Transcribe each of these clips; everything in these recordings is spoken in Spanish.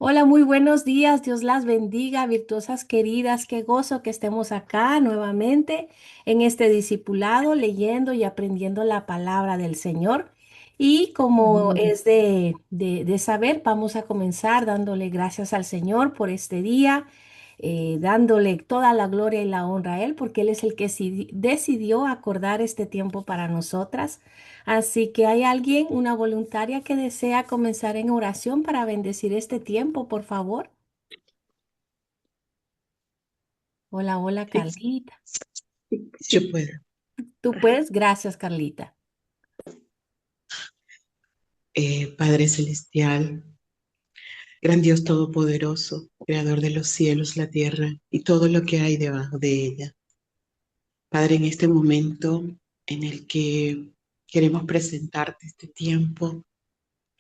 Hola, muy buenos días. Dios las bendiga, virtuosas queridas. Qué gozo que estemos acá nuevamente en este discipulado, leyendo y aprendiendo la palabra del Señor. Y como Amén. es de saber, vamos a comenzar dándole gracias al Señor por este día, dándole toda la gloria y la honra a Él, porque Él es el que decidió acordar este tiempo para nosotras. Así que hay alguien, una voluntaria que desea comenzar en oración para bendecir este tiempo, por favor. Hola, hola, Sí, Carlita. yo Sí, puedo. tú puedes. Gracias, Carlita. Padre Celestial, gran Dios Todopoderoso, Creador de los cielos, la tierra y todo lo que hay debajo de ella. Padre, en este momento en el que queremos presentarte este tiempo,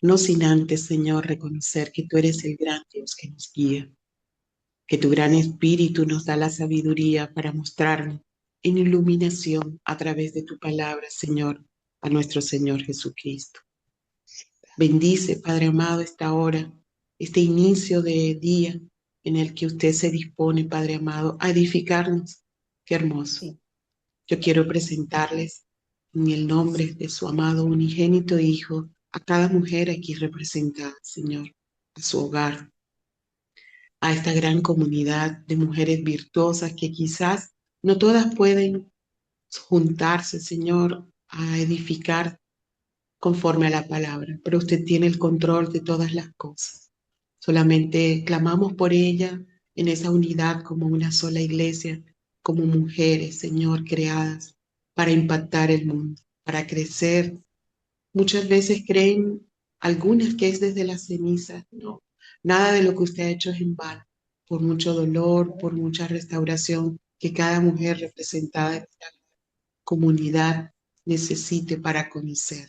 no sin antes, Señor, reconocer que tú eres el gran Dios que nos guía, que tu gran Espíritu nos da la sabiduría para mostrarnos en iluminación a través de tu palabra, Señor, a nuestro Señor Jesucristo. Bendice, Padre amado, esta hora, este inicio de día en el que usted se dispone, Padre amado, a edificarnos. Qué hermoso. Sí. Yo quiero presentarles en el nombre de su amado unigénito Hijo a cada mujer aquí representada, Señor, a su hogar, a esta gran comunidad de mujeres virtuosas que quizás no todas pueden juntarse, Señor, a edificar conforme a la palabra, pero usted tiene el control de todas las cosas. Solamente clamamos por ella en esa unidad como una sola iglesia, como mujeres, Señor, creadas para impactar el mundo, para crecer. Muchas veces creen algunas que es desde la ceniza. No, nada de lo que usted ha hecho es en vano, por mucho dolor, por mucha restauración que cada mujer representada en esta comunidad necesite para conocer.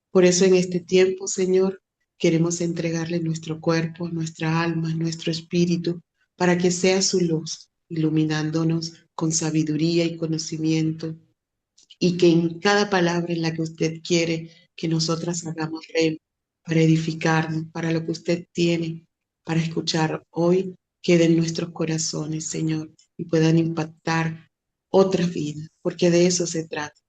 Por eso en este tiempo, Señor, queremos entregarle nuestro cuerpo, nuestra alma, nuestro espíritu, para que sea su luz, iluminándonos con sabiduría y conocimiento, y que en cada palabra en la que usted quiere que nosotras hagamos rema, para edificarnos, para lo que usted tiene, para escuchar hoy, quede en nuestros corazones, Señor, y puedan impactar otras vidas, porque de eso se trata.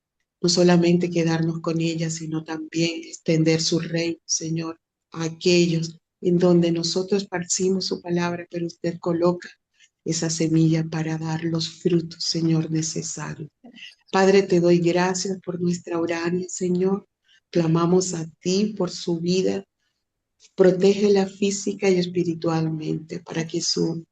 No solamente quedarnos con ella, sino también extender su reino, Señor, a aquellos en donde nosotros esparcimos su palabra, pero usted coloca esa semilla para dar los frutos, Señor, necesarios. Padre, te doy gracias por nuestra Urania, Señor. Clamamos a ti por su vida. Protégela física y espiritualmente para que su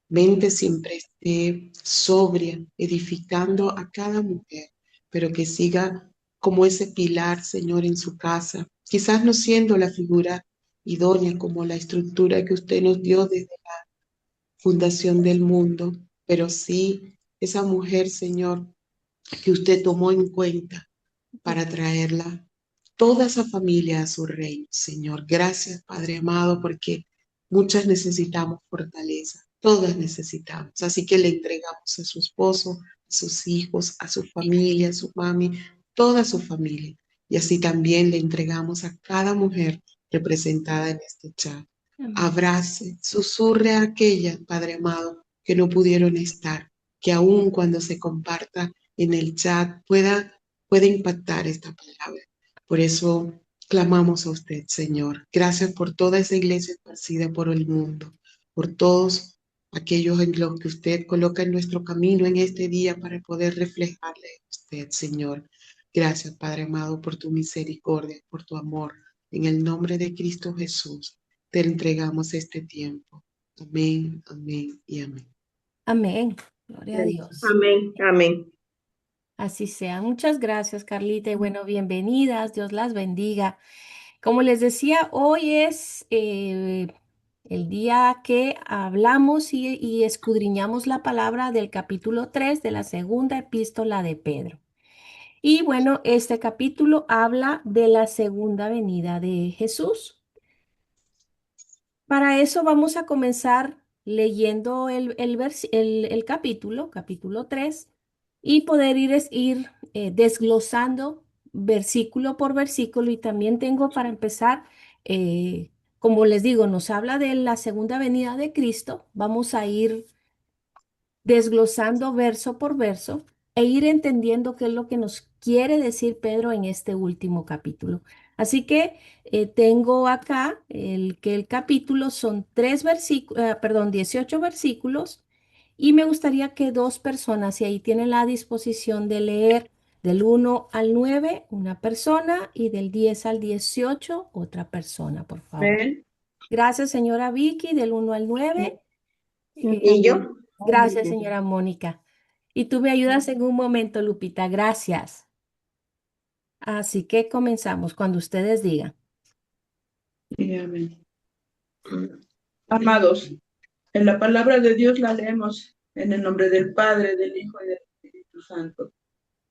mente siempre esté sobria, edificando a cada mujer, pero que siga como ese pilar, Señor, en su casa. Quizás no siendo la figura idónea como la estructura que usted nos dio desde la fundación del mundo, pero sí esa mujer, Señor, que usted tomó en cuenta para traerla, toda esa familia a su reino, Señor. Gracias, Padre amado, porque muchas necesitamos fortaleza, todas necesitamos. Así que le entregamos a su esposo, a sus hijos, a su familia, a su mami, toda su familia. Y así también le entregamos a cada mujer representada en este chat. Amén. Abrace, susurre a aquellas, Padre amado, que no pudieron estar, que aun cuando se comparta en el chat puede impactar esta palabra. Por eso clamamos a usted, Señor. Gracias por toda esa iglesia esparcida por el mundo, por todos aquellos en los que usted coloca en nuestro camino en este día para poder reflejarle a usted, Señor. Gracias, Padre amado, por tu misericordia, por tu amor. En el nombre de Cristo Jesús, te entregamos este tiempo. Amén, amén y amén. Amén. Gloria a Dios. Amén, amén. Así sea. Muchas gracias, Carlita. Y bueno, bienvenidas. Dios las bendiga. Como les decía, hoy es el día que hablamos y escudriñamos la palabra del capítulo 3 de la segunda epístola de Pedro. Y bueno, este capítulo habla de la segunda venida de Jesús. Para eso vamos a comenzar leyendo el capítulo 3, y poder ir desglosando versículo por versículo. Y también tengo para empezar eh, como les digo, nos habla de la segunda venida de Cristo. Vamos a ir desglosando verso por verso e ir entendiendo qué es lo que nos quiere decir Pedro en este último capítulo. Así que tengo acá que el capítulo son 18 versículos y me gustaría que dos personas, si ahí tienen la disposición de leer del 1 al 9 una persona, y del 10 al 18 otra persona, por favor. Amén. Gracias, señora Vicky, del 1 al 9. ¿Y yo? Muy Gracias, bien. señora Mónica. Y tú me ayudas en un momento, Lupita. Gracias. Así que comenzamos cuando ustedes digan. Y amén. Amados, en la palabra de Dios la leemos en el nombre del Padre, del Hijo y del Espíritu Santo.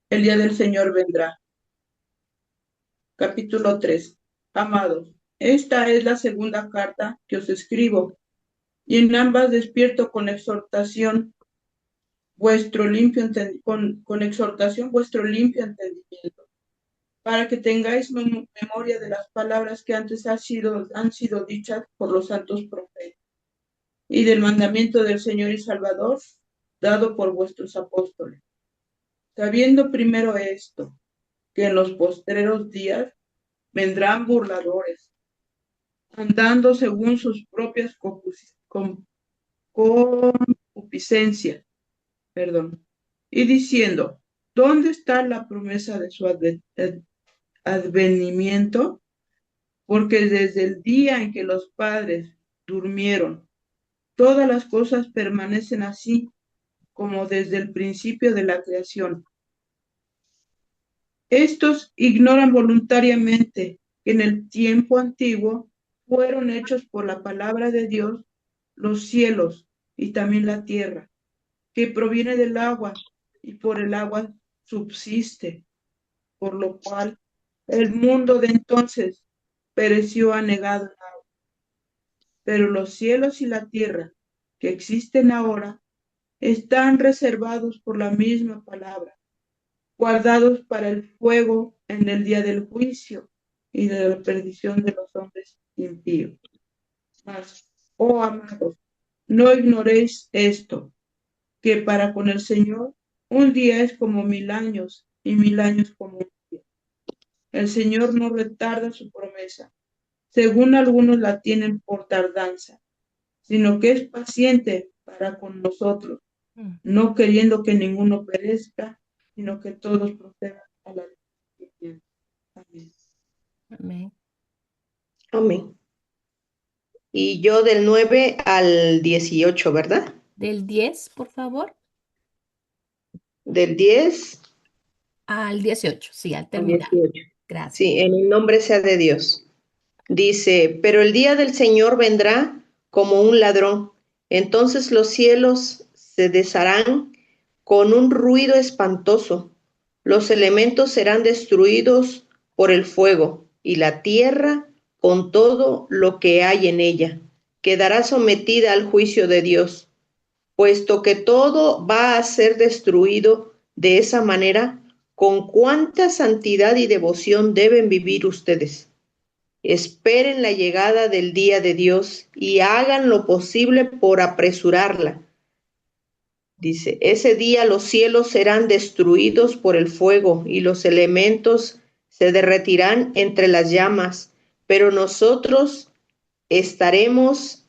El día del Señor vendrá. Capítulo 3. Amados, esta es la segunda carta que os escribo, y en ambas despierto con exhortación con exhortación vuestro limpio entendimiento, para que tengáis memoria de las palabras que antes han sido dichas por los santos profetas, y del mandamiento del Señor y Salvador, dado por vuestros apóstoles. Sabiendo primero esto, que en los postreros días vendrán burladores, andando según sus propias concupiscencias, y diciendo, ¿dónde está la promesa de su advenimiento? Porque desde el día en que los padres durmieron, todas las cosas permanecen así como desde el principio de la creación. Estos ignoran voluntariamente que en el tiempo antiguo fueron hechos por la palabra de Dios los cielos y también la tierra, que proviene del agua y por el agua subsiste, por lo cual el mundo de entonces pereció anegado en agua. Pero los cielos y la tierra que existen ahora están reservados por la misma palabra, guardados para el fuego en el día del juicio y de la perdición de los hombres impíos. Mas, oh amados, no ignoréis esto, que para con el Señor un día es como 1000 años y 1000 años como un día. El Señor no retarda su promesa, según algunos la tienen por tardanza, sino que es paciente para con nosotros, Mm. no queriendo que ninguno perezca, sino que todos procedan a la justicia. Amén. Amén. Amén. Y yo del 9 al 18, ¿verdad? Del 10, por favor, Del 10 al 18. Sí, al al terminar. 18. Gracias. Sí, en el nombre sea de Dios. Dice, pero el día del Señor vendrá como un ladrón. Entonces los cielos se desharán con un ruido espantoso. Los elementos serán destruidos por el fuego y la tierra con todo lo que hay en ella quedará sometida al juicio de Dios. Puesto que todo va a ser destruido de esa manera, ¿con cuánta santidad y devoción deben vivir ustedes? Esperen la llegada del día de Dios y hagan lo posible por apresurarla. Dice, ese día los cielos serán destruidos por el fuego y los elementos se derretirán entre las llamas, pero nosotros esperaremos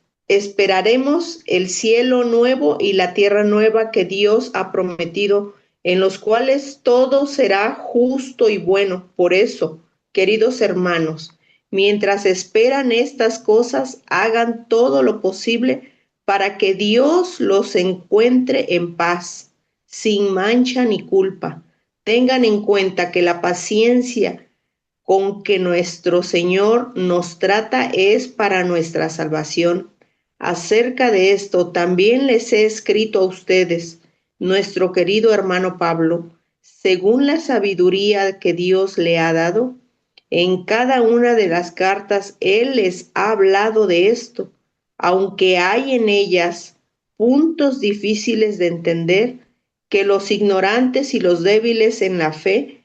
el cielo nuevo y la tierra nueva que Dios ha prometido, en los cuales todo será justo y bueno. Por eso, queridos hermanos, mientras esperan estas cosas, hagan todo lo posible para que Dios los encuentre en paz, sin mancha ni culpa. Tengan en cuenta que la paciencia con que nuestro Señor nos trata es para nuestra salvación. Acerca de esto también les he escrito a ustedes, nuestro querido hermano Pablo, según la sabiduría que Dios le ha dado. En cada una de las cartas Él les ha hablado de esto, aunque hay en ellas puntos difíciles de entender que los ignorantes y los débiles en la fe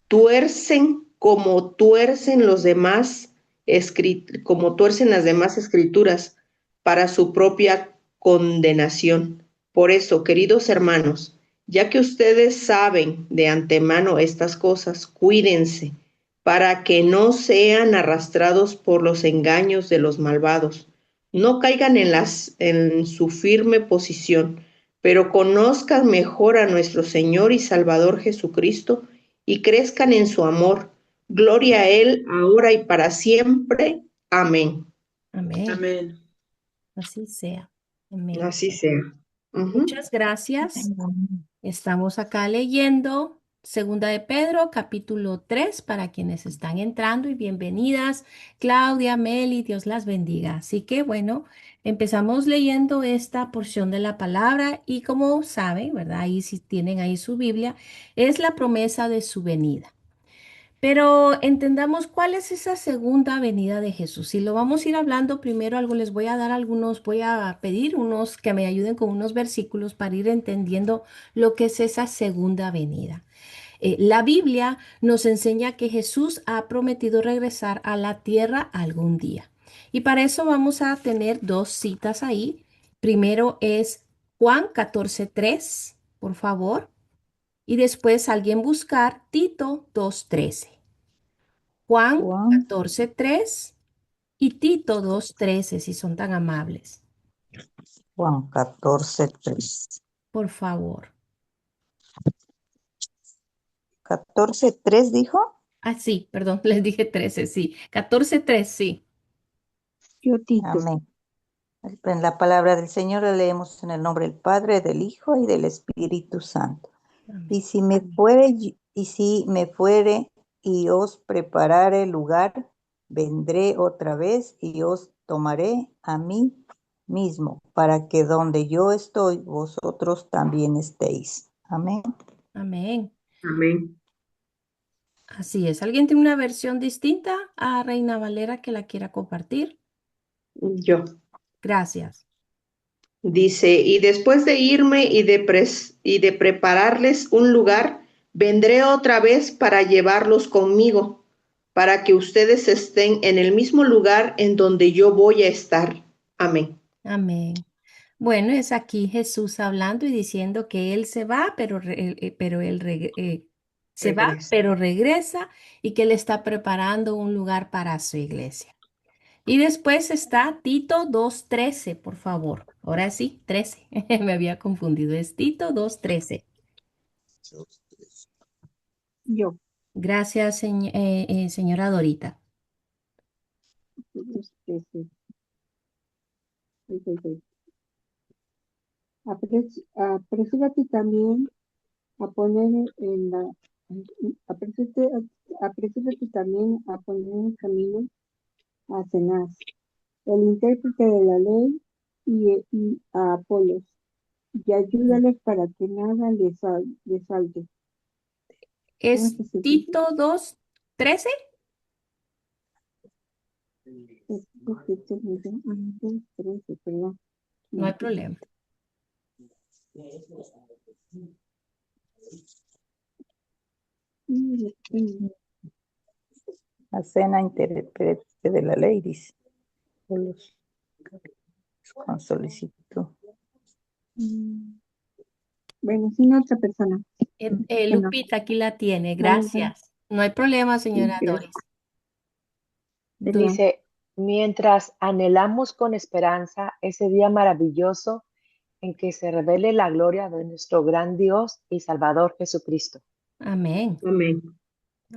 tuercen como tuercen los demás como tuercen las demás escrituras para su propia condenación. Por eso, queridos hermanos, ya que ustedes saben de antemano estas cosas, cuídense para que no sean arrastrados por los engaños de los malvados. No caigan en su firme posición, pero conozcan mejor a nuestro Señor y Salvador Jesucristo y crezcan en su amor. Gloria a Él ahora y para siempre. Amén. Amén. Amén. Así sea. Amén. Así sea. Muchas gracias. Estamos acá leyendo Segunda de Pedro, capítulo 3, para quienes están entrando y bienvenidas. Claudia, Meli, Dios las bendiga. Así que bueno, empezamos leyendo esta porción de la palabra y como saben, ¿verdad? Ahí si tienen ahí su Biblia, es la promesa de su venida. Pero entendamos cuál es esa segunda venida de Jesús. Y lo vamos a ir hablando primero, algo les voy a dar algunos, voy a pedir unos que me ayuden con unos versículos para ir entendiendo lo que es esa segunda venida. La Biblia nos enseña que Jesús ha prometido regresar a la tierra algún día. Y para eso vamos a tener dos citas ahí. Primero es Juan 14:3, por favor. Y después alguien buscar Tito 2:13. Juan Juan, 14:3 y Tito 2:13, si son tan amables. Juan 14:3. Por favor. 14:3 dijo. Ah, sí, perdón, les dije 13, sí. 14:3, sí. Yo Tito. Amén. En la palabra del Señor la leemos en el nombre del Padre, del Hijo y del Espíritu Santo. Amén. Y si me fuere y os preparare lugar, vendré otra vez y os tomaré a mí mismo, para que donde yo estoy, vosotros también estéis. Amén. Amén. Amén. Así es. ¿Alguien tiene una versión distinta a Reina Valera que la quiera compartir? Yo. Gracias. Dice, y después de irme y de prepararles un lugar, vendré otra vez para llevarlos conmigo, para que ustedes estén en el mismo lugar en donde yo voy a estar. Amén. Amén. Bueno, es aquí Jesús hablando y diciendo que Él se va, pero se va, Regresa. pero regresa y que Él está preparando un lugar para su iglesia. Y después está Tito 2:13, por favor. Ahora sí, 13. Me había confundido. Es Tito 2:13. Yo. Gracias, señora Dorita. Apresúrate también a poner en la apresúrate, apresúrate también a poner en camino a Cenaz, el intérprete de la ley, y a Apolos, y ayúdales para que nada les falte. ¿Cómo ¿Es se siente? Tito 2:13? Es 13, perdón. No hay problema. La cena intérprete de la ley, dice. Con solicitud. Bueno, sin otra persona. Bueno, Lupita, aquí la tiene. vale, Gracias. No hay problema, señora vale. Doris. Dice, mientras anhelamos con esperanza ese día maravilloso en que se revele la gloria de nuestro gran Dios y Salvador Jesucristo. Amén. Amén.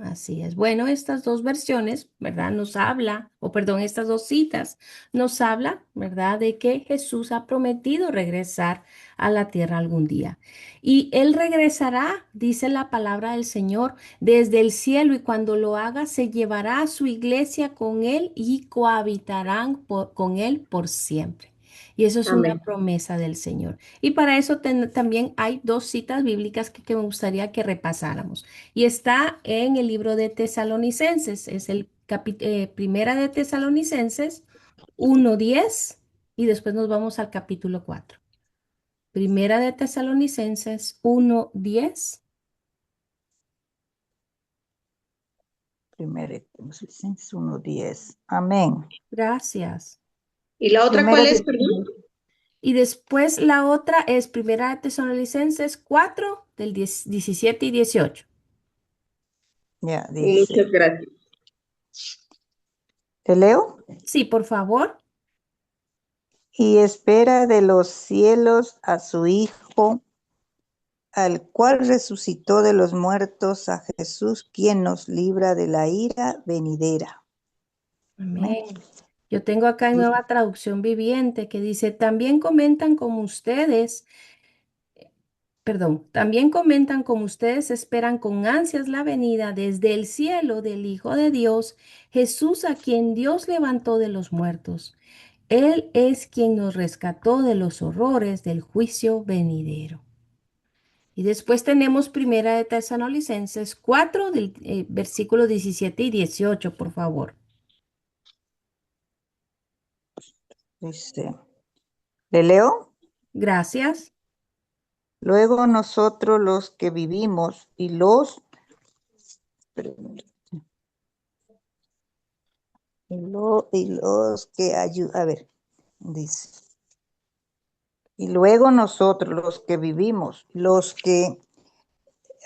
Así es. Bueno, estas dos versiones, ¿verdad? Nos habla, o perdón, estas dos citas nos habla, ¿verdad? De que Jesús ha prometido regresar a la tierra algún día. Y Él regresará, dice la palabra del Señor, desde el cielo y cuando lo haga se llevará a su iglesia con Él y cohabitarán con Él por siempre. Y eso es una Amén. promesa del Señor. Y para eso también hay dos citas bíblicas que me gustaría que repasáramos. Y está en el libro de Tesalonicenses, es el primera de Tesalonicenses 1:10 y después nos vamos al capítulo 4. Primera de Tesalonicenses 1:10 Primera de Tesalonicenses 1:10. Amén. Gracias. ¿Y la otra Primera cuál es, de perdón? Y después la otra es Primera de Tesalonicenses 4 del 17 y 18. Ya, Muchas dice. gracias. ¿Te leo? Sí, por favor. Y espera de los cielos a su Hijo, al cual resucitó de los muertos, a Jesús, quien nos libra de la ira venidera. Amén. Amén. Yo tengo acá en Nueva Traducción Viviente que dice, también comentan como ustedes esperan con ansias la venida desde el cielo del Hijo de Dios, Jesús a quien Dios levantó de los muertos. Él es quien nos rescató de los horrores del juicio venidero. Y después tenemos Primera de Tesalonicenses 4 del versículo 17 y 18, por favor. Dice, ¿le leo? Gracias. Luego nosotros los que vivimos y los que ayudan, a ver, dice, y luego nosotros los que vivimos, los que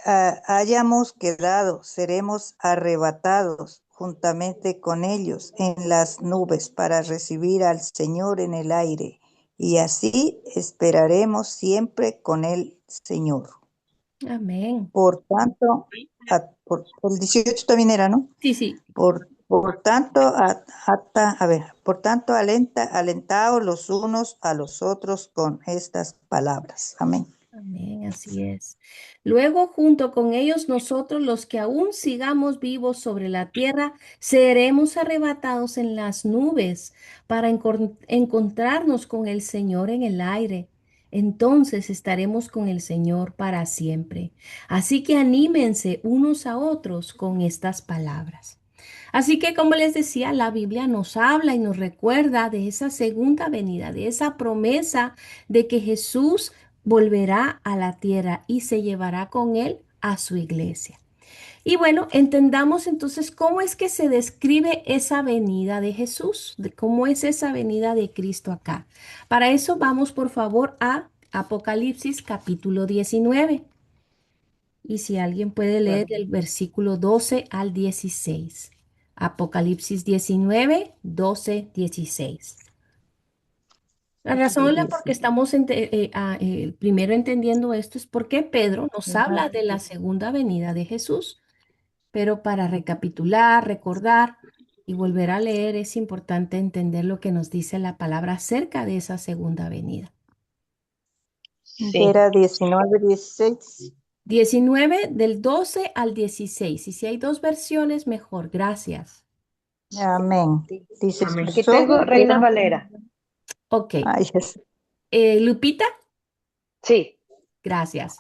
hayamos quedado, seremos arrebatados juntamente con ellos en las nubes para recibir al Señor en el aire, y así esperaremos siempre con el Señor. Amén. Por tanto, el 18 también era, ¿no? Sí, sí. Por tanto, alentaos los unos a los otros con estas palabras. Amén. Amén, así es. Luego, junto con ellos, nosotros los que aún sigamos vivos sobre la tierra, seremos arrebatados en las nubes para encontrarnos con el Señor en el aire. Entonces estaremos con el Señor para siempre. Así que anímense unos a otros con estas palabras. Así que, como les decía, la Biblia nos habla y nos recuerda de esa segunda venida, de esa promesa de que Jesús volverá a la tierra y se llevará con él a su iglesia. Y bueno, entendamos entonces cómo es que se describe esa venida de Jesús, de cómo es esa venida de Cristo acá. Para eso vamos por favor a Apocalipsis capítulo 19. Y si alguien puede leer del versículo 12 al 16. Apocalipsis 19, 12, 16. La razón en la por que estamos primero entendiendo esto es porque Pedro nos habla de la segunda venida de Jesús, pero para recapitular, recordar y volver a leer es importante entender lo que nos dice la palabra acerca de esa segunda venida. Sí. Era 19, 16. 19 del 12 al 16. Y si hay dos versiones, mejor. Gracias. Amén. Dice, Amén. Aquí sus tengo ojos Reina eran... Valera. Ok. Ay, es- Lupita, Sí, gracias.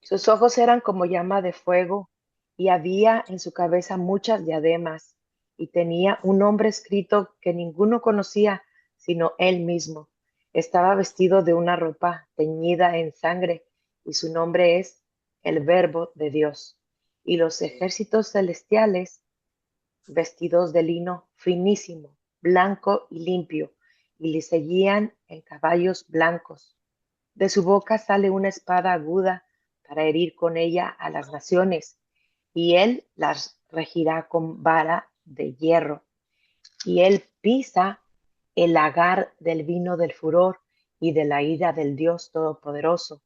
sus ojos eran como llama de fuego y había en su cabeza muchas diademas y tenía un nombre escrito que ninguno conocía sino él mismo. Estaba vestido de una ropa teñida en sangre y su nombre es el Verbo de Dios. Y los ejércitos celestiales vestidos de lino finísimo, blanco y limpio, y le seguían en caballos blancos. De su boca sale una espada aguda para herir con ella a las naciones, y él las regirá con vara de hierro. Y él pisa el lagar del vino del furor y de la ira del Dios Todopoderoso.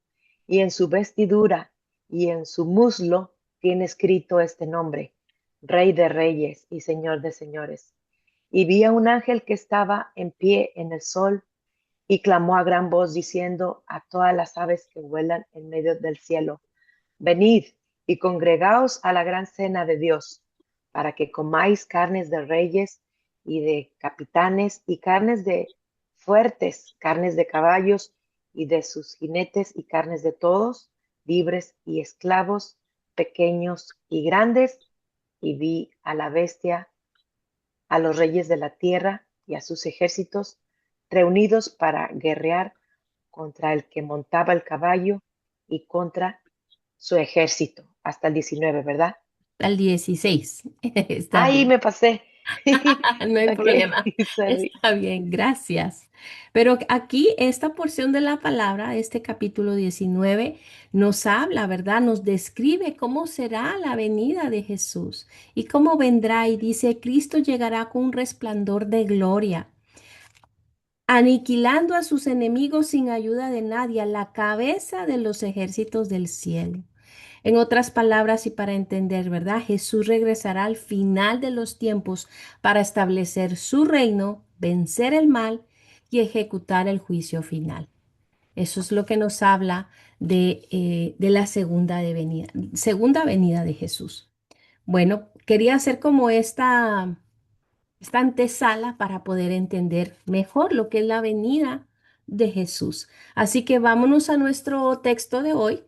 Y en su vestidura y en su muslo tiene escrito este nombre: Rey de Reyes y Señor de Señores. Y vi a un ángel que estaba en pie en el sol y clamó a gran voz diciendo a todas las aves que vuelan en medio del cielo: venid y congregaos a la gran cena de Dios, para que comáis carnes de reyes y de capitanes y carnes de fuertes, carnes de caballos y de sus jinetes y carnes de todos, libres y esclavos, pequeños y grandes. Y vi a la bestia, a los reyes de la tierra y a sus ejércitos reunidos para guerrear contra el que montaba el caballo y contra su ejército. Hasta el 19, ¿verdad? al 16. Está Ahí bien. me pasé. No hay Ok, problema. sorry. Está bien, gracias. Pero aquí esta porción de la palabra, este capítulo 19, nos habla, ¿verdad? Nos describe cómo será la venida de Jesús y cómo vendrá. Y dice, Cristo llegará con un resplandor de gloria, aniquilando a sus enemigos sin ayuda de nadie, a la cabeza de los ejércitos del cielo. En otras palabras y para entender, ¿verdad? Jesús regresará al final de los tiempos para establecer su reino, vencer el mal y ejecutar el juicio final. Eso es lo que nos habla de la segunda venida de Jesús. Bueno, quería hacer como esta antesala para poder entender mejor lo que es la venida de Jesús. Así que vámonos a nuestro texto de hoy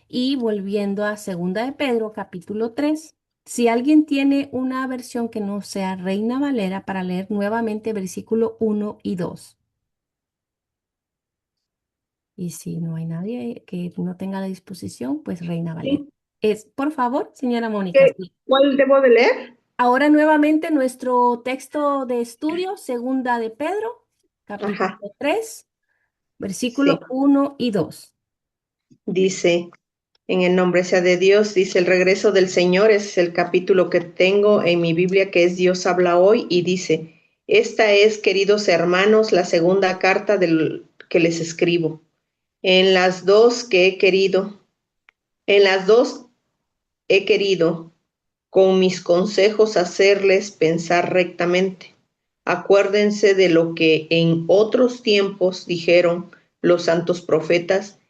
y volviendo a Segunda de Pedro, capítulo 3. Si alguien tiene una versión que no sea Reina Valera para leer nuevamente versículo 1 y 2. Y si no hay nadie que no tenga la disposición, pues Reina Valera. Sí. Por favor, señora Mónica. Sí. ¿Cuál debo de leer? Ahora nuevamente nuestro texto de estudio, Segunda de Pedro, Ajá, capítulo 3, sí. versículo 1 y 2. Dice, en el nombre sea de Dios, dice, el regreso del Señor es el capítulo que tengo en mi Biblia, que es Dios habla hoy, y dice, esta es, queridos hermanos, la segunda carta que les escribo. En las dos que he querido, en las dos he querido con mis consejos hacerles pensar rectamente. Acuérdense de lo que en otros tiempos dijeron los santos profetas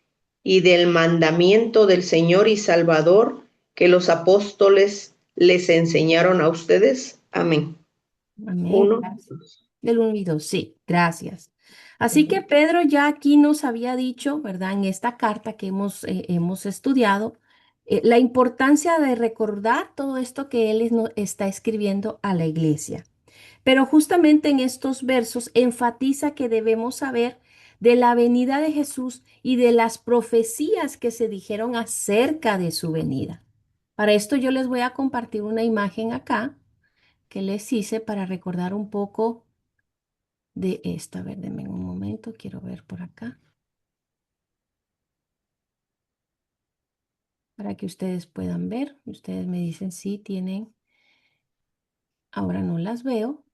y del mandamiento del Señor y Salvador que los apóstoles les enseñaron a ustedes. Amén. Amén. Uno. Gracias. Del 1 y 2, sí, gracias. Así que Pedro ya aquí nos había dicho, ¿verdad? En esta carta que hemos estudiado, la importancia de recordar todo esto que está escribiendo a la iglesia. Pero justamente en estos versos enfatiza que debemos saber de la venida de Jesús y de las profecías que se dijeron acerca de su venida. Para esto yo les voy a compartir una imagen acá que les hice para recordar un poco de esto. A ver, denme un momento, quiero ver por acá, para que ustedes puedan ver. Ustedes me dicen si tienen, ahora no las veo,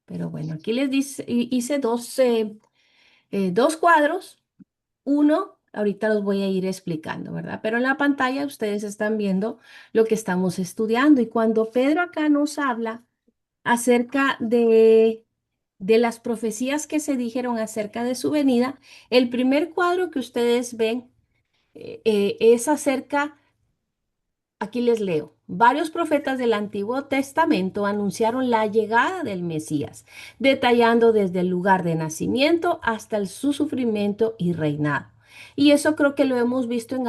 pero bueno, aquí les hice dos cuadros. Uno, ahorita los voy a ir explicando, ¿verdad? Pero en la pantalla ustedes están viendo lo que estamos estudiando. Y cuando Pedro acá nos habla acerca de las profecías que se dijeron acerca de su venida, el primer cuadro que ustedes ven es acerca. Aquí les leo. Varios profetas del Antiguo Testamento anunciaron la llegada del Mesías, detallando desde el lugar de nacimiento hasta su sufrimiento y reinado. Y eso creo que lo hemos visto en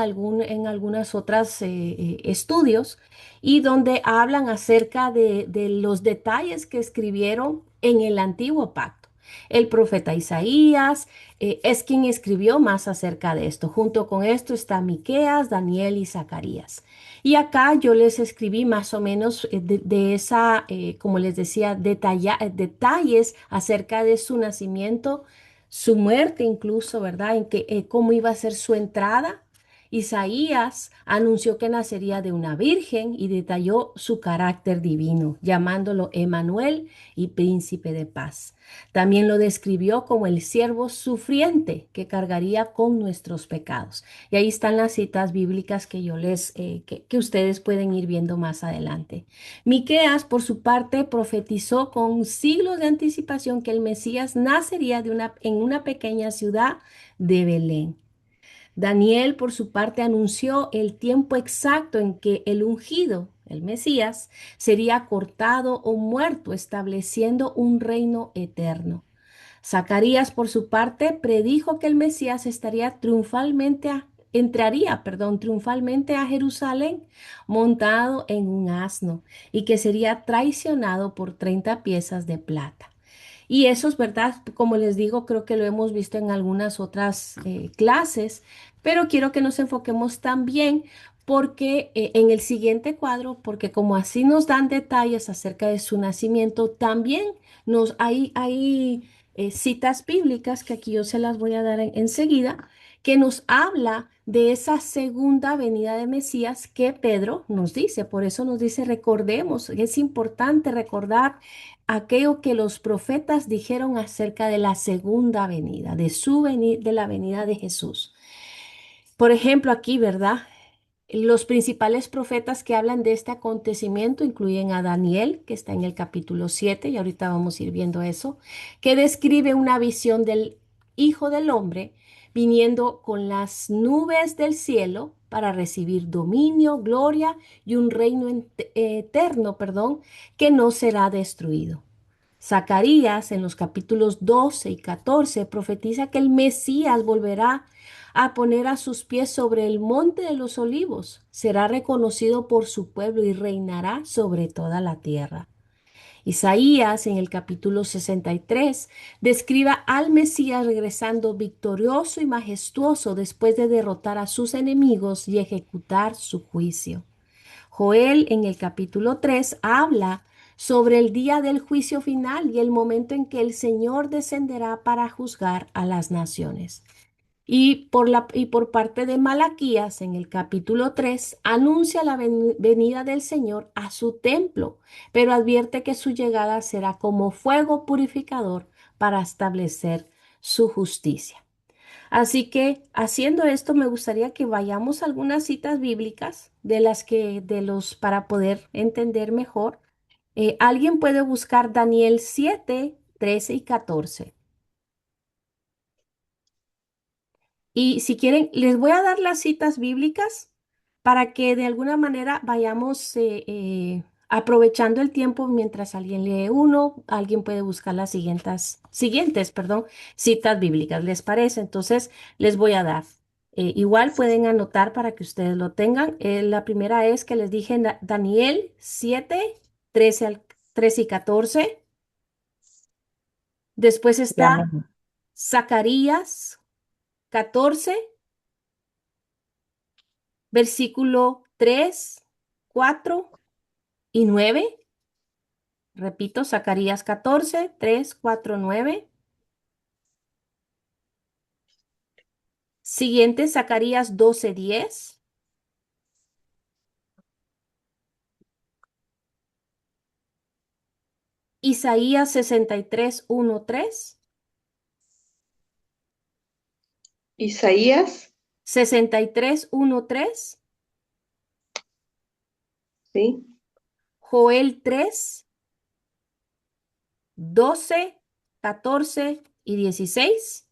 algunas otras estudios y donde hablan acerca de los detalles que escribieron en el Antiguo Pacto. El profeta Isaías es quien escribió más acerca de esto. Junto con esto está Miqueas, Daniel y Zacarías. Y acá yo les escribí más o menos de esa, como les decía, detalles acerca de su nacimiento, su muerte incluso, ¿verdad? En que cómo iba a ser su entrada. Isaías anunció que nacería de una virgen y detalló su carácter divino, llamándolo Emanuel y príncipe de paz. También lo describió como el siervo sufriente que cargaría con nuestros pecados. Y ahí están las citas bíblicas que que ustedes pueden ir viendo más adelante. Miqueas, por su parte, profetizó con siglos de anticipación que el Mesías nacería en una pequeña ciudad de Belén. Daniel, por su parte, anunció el tiempo exacto en que el ungido, el Mesías, sería cortado o muerto, estableciendo un reino eterno. Zacarías, por su parte, predijo que el Mesías triunfalmente a Jerusalén montado en un asno y que sería traicionado por 30 piezas de plata. Y eso es verdad, como les digo, creo que lo hemos visto en algunas otras clases, pero quiero que nos enfoquemos también porque en el siguiente cuadro, porque como así nos dan detalles acerca de su nacimiento, también hay citas bíblicas que aquí yo se las voy a dar enseguida, que nos habla de esa segunda venida de Mesías que Pedro nos dice. Por eso nos dice, recordemos, es importante recordar aquello que los profetas dijeron acerca de la segunda venida, de la venida de Jesús. Por ejemplo, aquí, ¿verdad? Los principales profetas que hablan de este acontecimiento incluyen a Daniel, que está en el capítulo 7, y ahorita vamos a ir viendo eso, que describe una visión del Hijo del Hombre viniendo con las nubes del cielo para recibir dominio, gloria y un reino eterno, perdón, que no será destruido. Zacarías en los capítulos 12 y 14 profetiza que el Mesías volverá a poner a sus pies sobre el monte de los olivos, será reconocido por su pueblo y reinará sobre toda la tierra. Isaías en el capítulo 63 describe al Mesías regresando victorioso y majestuoso después de derrotar a sus enemigos y ejecutar su juicio. Joel en el capítulo 3 habla sobre el día del juicio final y el momento en que el Señor descenderá para juzgar a las naciones. Y por parte de Malaquías, en el capítulo 3 anuncia la venida del Señor a su templo, pero advierte que su llegada será como fuego purificador para establecer su justicia. Así que haciendo esto, me gustaría que vayamos a algunas citas bíblicas para poder entender mejor. Alguien puede buscar Daniel 7, 13 y 14. Y si quieren, les voy a dar las citas bíblicas para que de alguna manera vayamos aprovechando el tiempo mientras alguien lee uno, alguien puede buscar las perdón, citas bíblicas, ¿les parece? Entonces, les voy a dar. Igual pueden anotar para que ustedes lo tengan. La primera es que les dije en Daniel 7, 13 y 14. Después está Amén. Zacarías 14 versículo 3, 4 y 9. Repito, Zacarías 14, 3, 4, 9. Siguiente, Zacarías 12, 10. Isaías 63, 1, 3. Isaías, 63, 1, 3. ¿sí? Joel 3, 12, 14 y 16.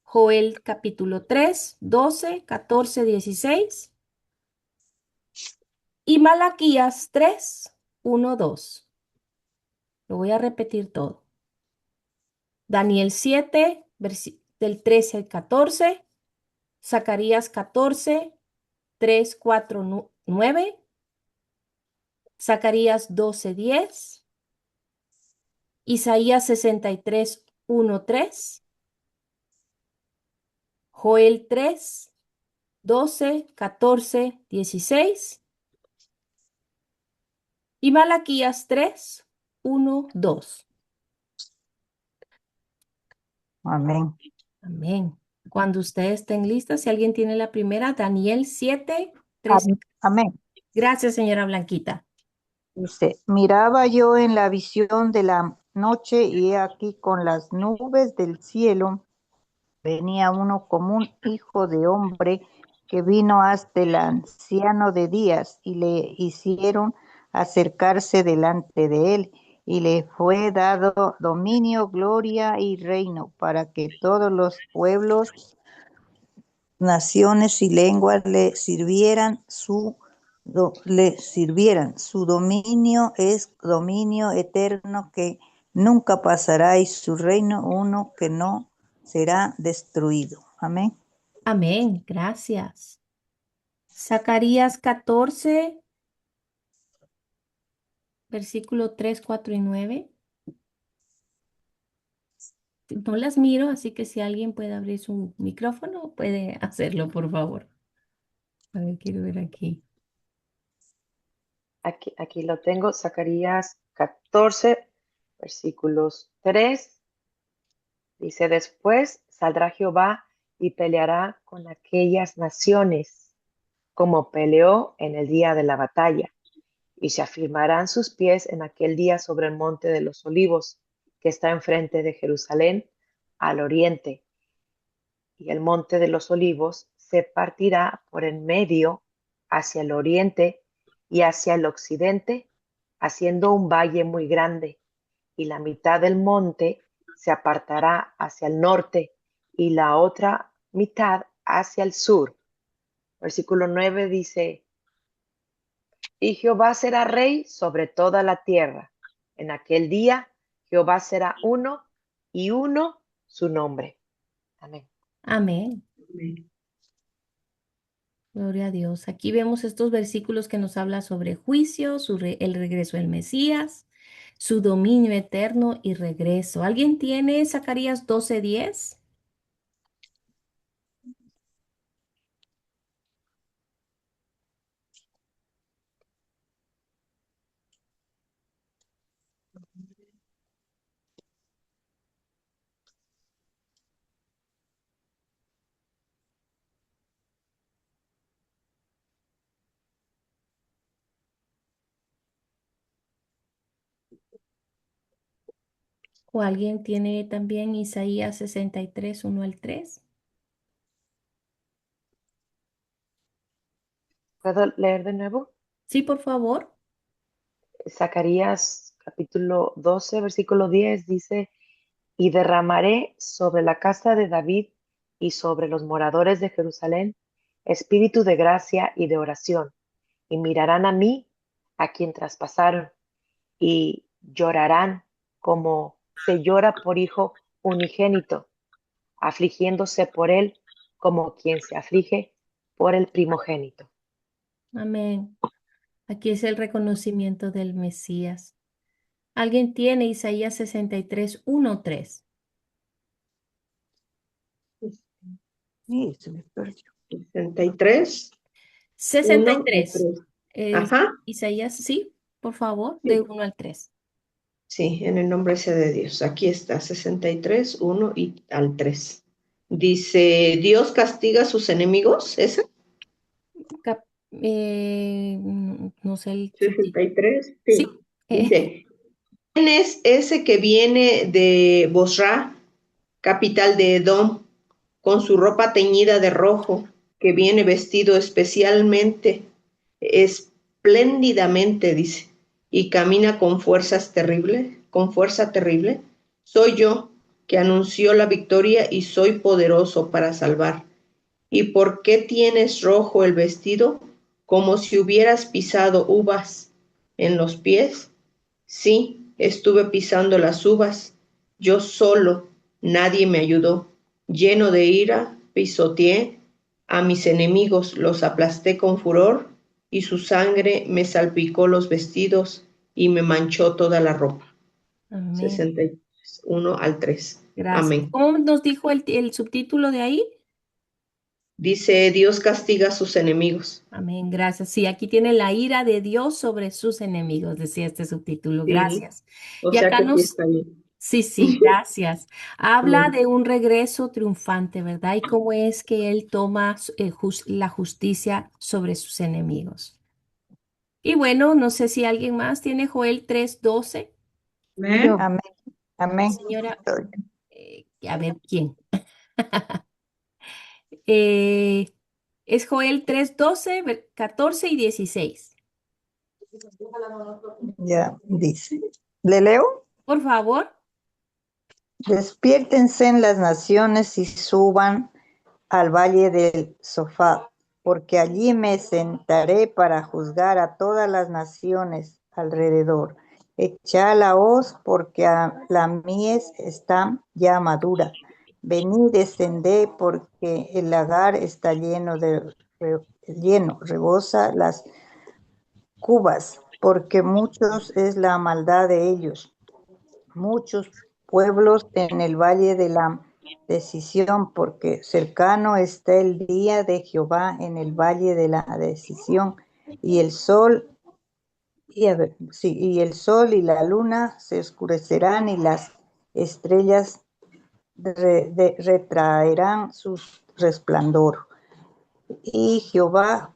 Joel capítulo 3, 12, 14, 16. Y Malaquías 3, 1, 2. Lo voy a repetir todo. Daniel 7, del 13 al 14, Zacarías 14, 3, 4, 9, Zacarías 12, 10, Isaías 63, 1, 3, Joel 3, 12, 14, 16 y Malaquías 3, 1, 2. Amén. Amén. Cuando ustedes estén listas, si alguien tiene la primera, Daniel 7, 13. Amén. Gracias, señora Blanquita. Dice, miraba yo en la visión de la noche y he aquí con las nubes del cielo venía uno como un hijo de hombre que vino hasta el anciano de días y le hicieron acercarse delante de él y le fue dado dominio, gloria y reino para que todos los pueblos, naciones y lenguas le sirvieran. Su dominio es dominio eterno que nunca pasará y su reino uno que no será destruido. Amén. Amén. Gracias. Zacarías 14, versículo 3, 4 y 9. No las miro, así que si alguien puede abrir su micrófono, puede hacerlo, por favor. A ver, quiero ver aquí. Aquí lo tengo, Zacarías 14, versículos 3. Dice, después saldrá Jehová y peleará con aquellas naciones, como peleó en el día de la batalla, y se afirmarán sus pies en aquel día sobre el monte de los olivos, que está enfrente de Jerusalén, al oriente. Y el monte de los olivos se partirá por en medio hacia el oriente y hacia el occidente, haciendo un valle muy grande, y la mitad del monte se apartará hacia el norte y la otra mitad hacia el sur. Versículo 9 dice, y Jehová será rey sobre toda la tierra. En aquel día Jehová será uno y uno su nombre. Amén. Amén. Amén. Gloria a Dios. Aquí vemos estos versículos que nos habla sobre juicio, el regreso del Mesías, su dominio eterno y regreso. ¿Alguien tiene Zacarías 12:10? ¿O alguien tiene también Isaías 63, 1 al 3? ¿Puedo leer de nuevo? Sí, por favor. Zacarías capítulo 12, versículo 10 dice, y derramaré sobre la casa de David y sobre los moradores de Jerusalén espíritu de gracia y de oración, y mirarán a mí, a quien traspasaron, y llorarán como se llora por hijo unigénito, afligiéndose por él como quien se aflige por el primogénito. Amén. Aquí es el reconocimiento del Mesías. ¿Alguien tiene Isaías 63, 1, 3? Sí, se me perdió. 63, 1 y 63. 3. Es Ajá, Isaías, sí, por favor, de sí, 1 al 3. sí, en el nombre sea de Dios. Aquí está, 63, 1 y al 3. Dice, Dios castiga a sus enemigos, ¿esa? No sé el subtítulo. 63, sí. Sí. Dice, ¿quién es ese que viene de Bosra, capital de Edom, con su ropa teñida de rojo, que viene vestido especialmente, espléndidamente, dice, y camina con fuerza terrible? Soy yo, que anunció la victoria y soy poderoso para salvar. ¿Y por qué tienes rojo el vestido, como si hubieras pisado uvas en los pies? Sí, estuve pisando las uvas, yo solo, nadie me ayudó. Lleno de ira, pisoteé a mis enemigos, los aplasté con furor, y su sangre me salpicó los vestidos y me manchó toda la ropa. Amén. 61 al 3. Gracias. Amén. ¿Cómo nos dijo el subtítulo de ahí? Dice, Dios castiga a sus enemigos. Amén, gracias. Sí, aquí tiene la ira de Dios sobre sus enemigos, decía este subtítulo. Sí, Gracias. o Y sea acá que sí nos, está bien. sí, sí, gracias. Habla Amén. de un regreso triunfante, ¿verdad? Y cómo es que Él toma la justicia sobre sus enemigos. Y bueno, no sé si alguien más tiene Joel 3:12. Amén. Yo, Amén. Amén. Señora, Soy. a ver quién. Eh, es Joel 3:12, 14 y 16. Ya dice. ¿Le leo? Por favor. Despiértense en las naciones y suban al valle del Sofá, porque allí me sentaré para juzgar a todas las naciones alrededor. Echad la hoz, porque la mies está ya madura. Venid, descended, porque el lagar está lleno, rebosa las cubas, porque muchos es la maldad de ellos. Muchos pueblos en el valle de la decisión, porque cercano está el día de Jehová en el valle de la decisión, y el sol, y el sol y la luna se oscurecerán, y las estrellas retraerán su resplandor. Y Jehová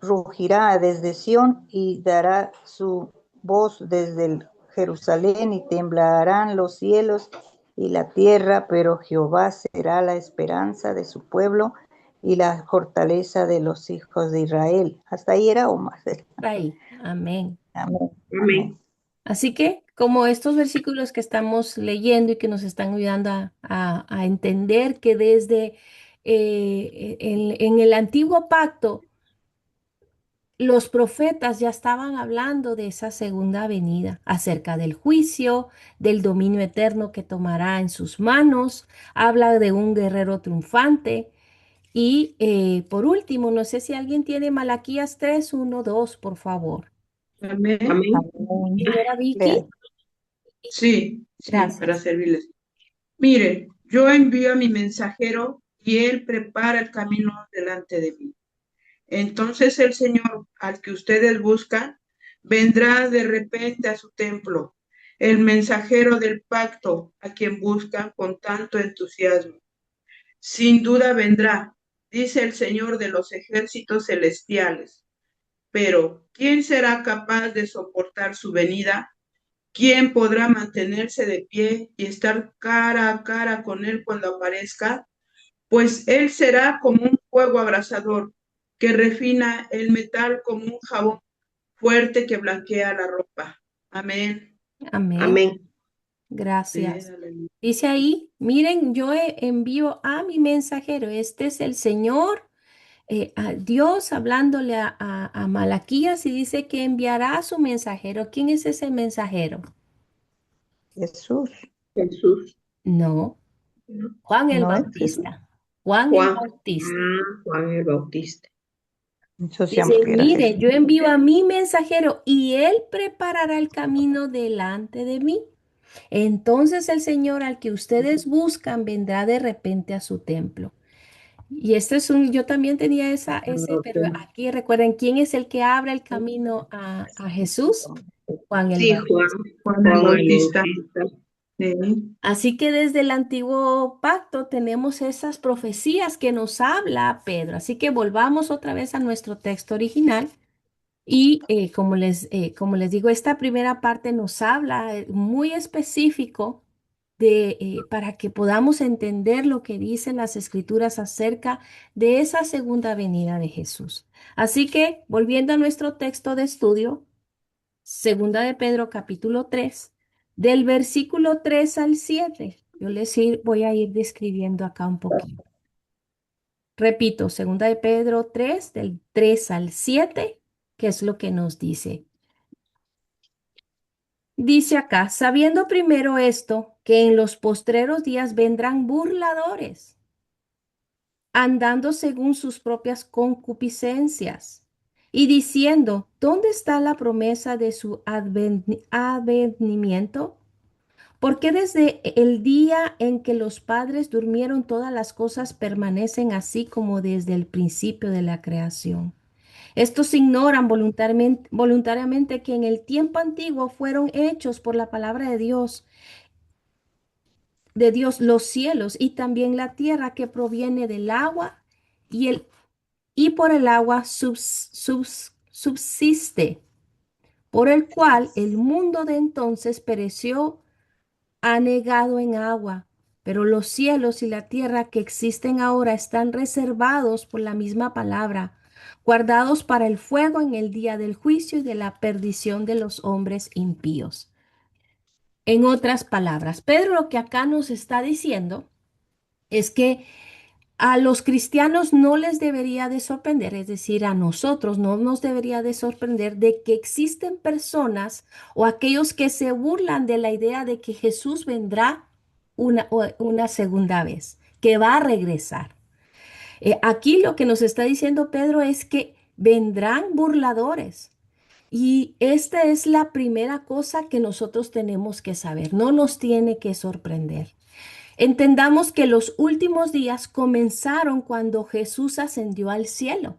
rugirá desde Sión y dará su voz desde el Jerusalén, y temblarán los cielos y la tierra, pero Jehová será la esperanza de su pueblo y la fortaleza de los hijos de Israel. Hasta ahí era o más. Ahí, amén. Amén. Amén. Así que, como estos versículos que estamos leyendo y que nos están ayudando a entender que desde en el antiguo pacto, los profetas ya estaban hablando de esa segunda venida, acerca del juicio, del dominio eterno que tomará en sus manos, habla de un guerrero triunfante. Y por último, no sé si alguien tiene Malaquías 3, 1, 2, por favor. Amén. Amén. Amén. Señora Lea. Vicky, Sí, para gracias. servirles. Mire, yo envío a mi mensajero y él prepara el camino delante de mí. Entonces el Señor al que ustedes buscan vendrá de repente a su templo, el mensajero del pacto a quien buscan con tanto entusiasmo. Sin duda vendrá, dice el Señor de los ejércitos celestiales. Pero, ¿quién será capaz de soportar su venida? ¿Quién podrá mantenerse de pie y estar cara a cara con él cuando aparezca? Pues él será como un fuego abrasador que refina el metal como un jabón fuerte que blanquea la ropa. Amén. Amén. Amén. Gracias. Aleluya. Dice ahí, miren, yo envío a mi mensajero. Este es el Señor, a Dios hablándole a Malaquías y dice que enviará a su mensajero. ¿Quién es ese mensajero? Jesús, Jesús. No, Juan el ¿no es Jesús? Bautista. Juan el Juan. Bautista. Juan el Bautista. Eso Dice, siempre era mire, Jesús. yo envío a mi mensajero y él preparará el camino delante de mí. Entonces el Señor al que ustedes buscan vendrá de repente a su templo. Y este es yo también tenía pero Ok. aquí recuerden, ¿quién es el que abre el camino a Jesús? Juan el Sí, Juan. Bautista. Juan el Juan el Bautista. Bautista. Así que desde el antiguo pacto tenemos esas profecías que nos habla Pedro. Así que volvamos otra vez a nuestro texto original. Y como les digo, esta primera parte nos habla muy específico para que podamos entender lo que dicen las escrituras acerca de esa segunda venida de Jesús. Así que, volviendo a nuestro texto de estudio, segunda de Pedro capítulo 3 del versículo 3 al 7, voy a ir describiendo acá un poquito. Repito, segunda de Pedro 3 del 3 al 7, ¿qué es lo que nos dice? Dice acá, sabiendo primero esto, que en los postreros días vendrán burladores, andando según sus propias concupiscencias, y diciendo, ¿dónde está la promesa de su advenimiento? Porque desde el día en que los padres durmieron todas las cosas permanecen así como desde el principio de la creación. Estos ignoran voluntariamente que en el tiempo antiguo fueron hechos por la palabra de Dios los cielos y también la tierra que proviene del agua y por el agua subsiste, por el cual el mundo de entonces pereció anegado en agua. Pero los cielos y la tierra que existen ahora están reservados por la misma palabra, guardados para el fuego en el día del juicio y de la perdición de los hombres impíos. En otras palabras, Pedro lo que acá nos está diciendo es que a los cristianos no les debería de sorprender, es decir, a nosotros no nos debería de sorprender de que existen personas o aquellos que se burlan de la idea de que Jesús vendrá una segunda vez, que va a regresar. Aquí lo que nos está diciendo Pedro es que vendrán burladores. Y esta es la primera cosa que nosotros tenemos que saber, no nos tiene que sorprender. Entendamos que los últimos días comenzaron cuando Jesús ascendió al cielo.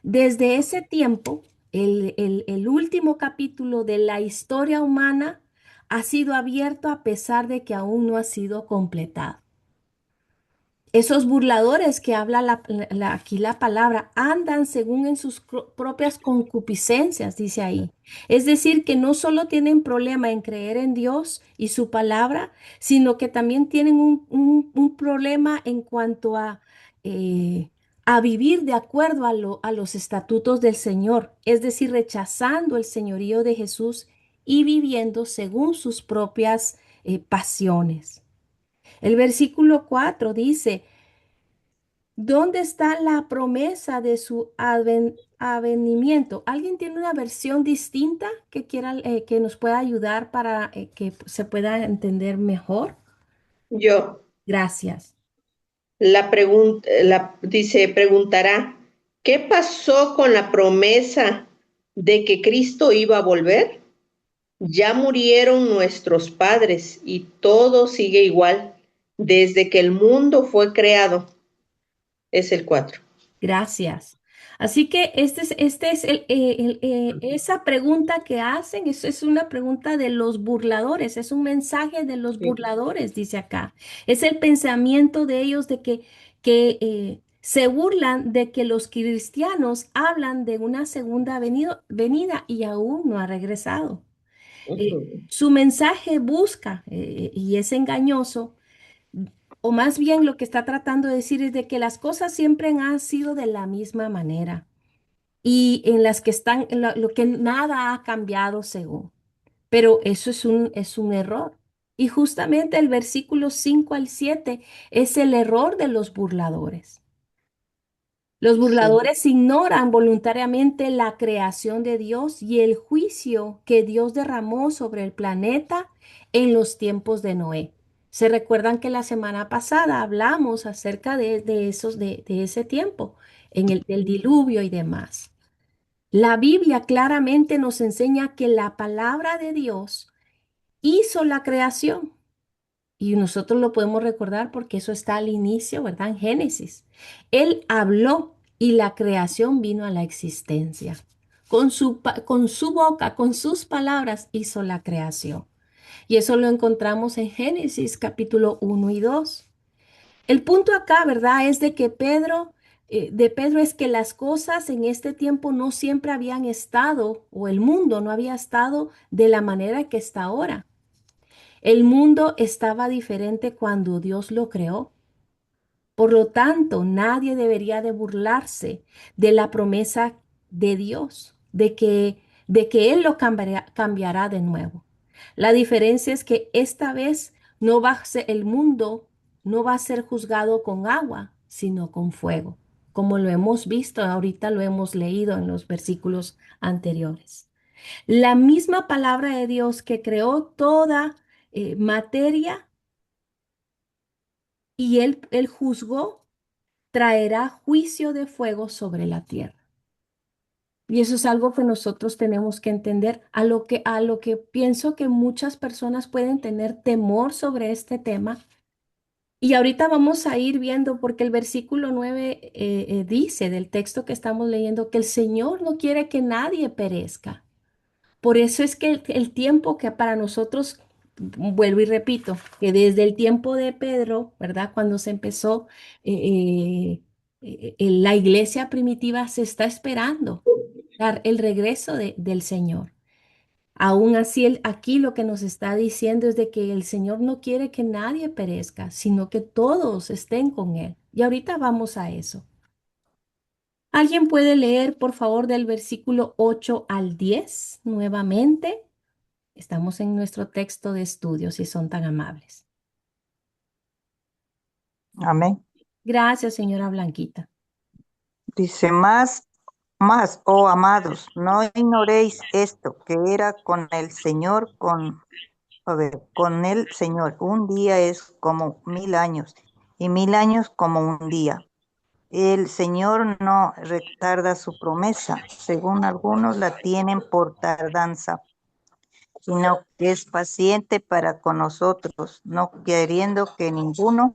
Desde ese tiempo, el último capítulo de la historia humana ha sido abierto a pesar de que aún no ha sido completado. Esos burladores que habla aquí la palabra andan según en sus propias concupiscencias, dice ahí. Es decir, que no solo tienen problema en creer en Dios y su palabra, sino que también tienen un problema en cuanto a vivir de acuerdo a los estatutos del Señor, es decir, rechazando el señorío de Jesús y viviendo según sus propias pasiones. El versículo 4 dice, ¿dónde está la promesa de su advenimiento? ¿Alguien tiene una versión distinta que quiera, que nos pueda ayudar para que se pueda entender mejor? Yo, Gracias. la pregunta, dice, preguntará, ¿qué pasó con la promesa de que Cristo iba a volver? Ya murieron nuestros padres y todo sigue igual desde que el mundo fue creado. Es el 4. Gracias. Así que este es esa pregunta que hacen, eso es una pregunta de los burladores, es un mensaje de los Sí. burladores, dice acá. Es el pensamiento de ellos que se burlan de que los cristianos hablan de una segunda venida y aún no ha regresado. Su mensaje busca, y es engañoso, o más bien lo que está tratando de decir es de que las cosas siempre han sido de la misma manera y en las que están, en lo que nada ha cambiado según. Pero eso es un error. Y justamente el versículo 5 al 7 es el error de los burladores. Los Sí. burladores ignoran voluntariamente la creación de Dios y el juicio que Dios derramó sobre el planeta en los tiempos de Noé. Se recuerdan que la semana pasada hablamos acerca de ese tiempo, del diluvio y demás. La Biblia claramente nos enseña que la palabra de Dios hizo la creación. Y nosotros lo podemos recordar porque eso está al inicio, ¿verdad? En Génesis. Él habló y la creación vino a la existencia. Con su boca, con sus palabras, hizo la creación. Y eso lo encontramos en Génesis capítulo 1 y 2. El punto acá, ¿verdad? Es de que de Pedro es que las cosas en este tiempo no siempre habían estado, o el mundo no había estado de la manera que está ahora. El mundo estaba diferente cuando Dios lo creó. Por lo tanto, nadie debería de burlarse de la promesa de Dios, de que Él lo cambiará de nuevo. La diferencia es que esta vez no va a ser, el mundo no va a ser juzgado con agua, sino con fuego, como lo hemos visto, ahorita lo hemos leído en los versículos anteriores. La misma palabra de Dios que creó toda materia y él juzgó, traerá juicio de fuego sobre la tierra. Y eso es algo que nosotros tenemos que entender, a lo que pienso que muchas personas pueden tener temor sobre este tema. Y ahorita vamos a ir viendo, porque el versículo 9 dice del texto que estamos leyendo que el Señor no quiere que nadie perezca. Por eso es que el tiempo que para nosotros, vuelvo y repito, que desde el tiempo de Pedro, ¿verdad? Cuando se empezó la iglesia primitiva, se está esperando el regreso del Señor. Aún así, aquí lo que nos está diciendo es de que el Señor no quiere que nadie perezca, sino que todos estén con Él. Y ahorita vamos a eso. ¿Alguien puede leer, por favor, del versículo 8 al 10 nuevamente? Estamos en nuestro texto de estudio, si son tan amables. Amén. Gracias, señora Blanquita. Dice, más, oh amados, no ignoréis esto, que era con el Señor, con el Señor. Un día es como 1000 años, y 1000 años como un día. El Señor no retarda su promesa, según algunos la tienen por tardanza, sino que es paciente para con nosotros, no queriendo que ninguno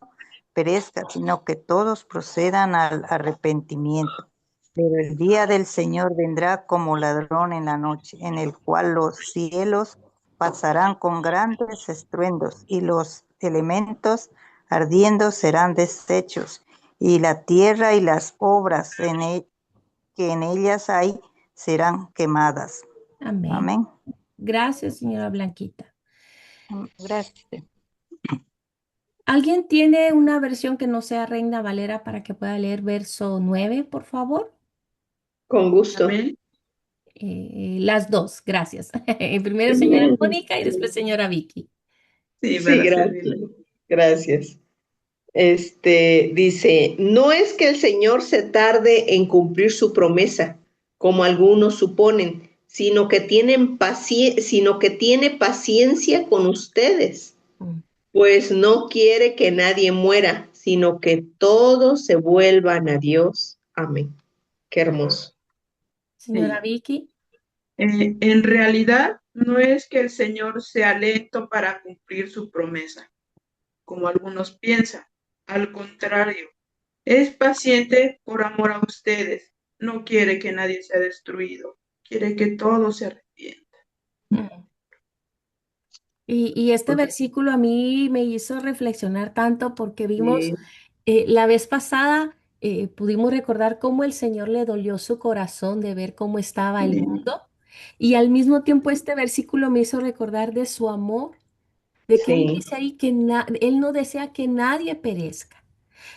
perezca, sino que todos procedan al arrepentimiento. Pero el día del Señor vendrá como ladrón en la noche, en el cual los cielos pasarán con grandes estruendos y los elementos ardiendo serán deshechos, y la tierra y las obras que en ellas hay serán quemadas. Amén. Amén. Gracias, señora Blanquita. Gracias. ¿Alguien tiene una versión que no sea Reina Valera para que pueda leer verso 9, por favor? Con gusto. Amén. Las dos, gracias. Primero señora Mónica y después señora Vicky. Sí, Sí, para gracias. servirle. Gracias. Dice, no es que el Señor se tarde en cumplir su promesa, como algunos suponen, sino que tiene paciencia con ustedes, Mm. pues no quiere que nadie muera, sino que todos se vuelvan a Dios. Amén. Qué hermoso. Señora Sí. Vicky. En realidad, no es que el Señor sea lento para cumplir su promesa, como algunos piensan. Al contrario, es paciente por amor a ustedes. No quiere que nadie sea destruido. Quiere que todos se arrepientan. Mm. Y este versículo a mí me hizo reflexionar tanto porque vimos Sí, la vez pasada, pudimos recordar cómo el Señor le dolió su corazón de ver cómo estaba el mundo. Y al mismo tiempo este versículo me hizo recordar de su amor, de que Él sí, dice ahí que Él no desea que nadie perezca.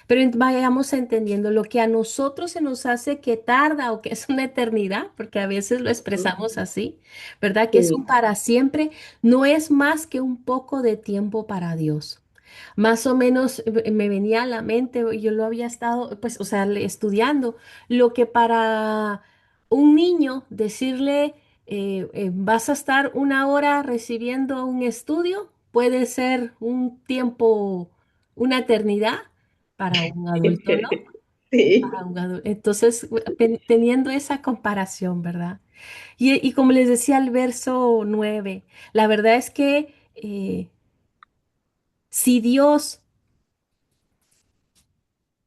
Pero vayamos entendiendo lo que a nosotros se nos hace que tarda o que es una eternidad, porque a veces lo expresamos así, ¿verdad? Que es un sí, para siempre, no es más que un poco de tiempo para Dios. Más o menos me venía a la mente, yo lo había estado, pues, o sea, estudiando, lo que para un niño decirle, vas a estar una hora recibiendo un estudio, puede ser un tiempo, una eternidad para un adulto, ¿no? sí. Para un Entonces, teniendo esa comparación, ¿verdad? Y como les decía el verso 9, la verdad es que si Dios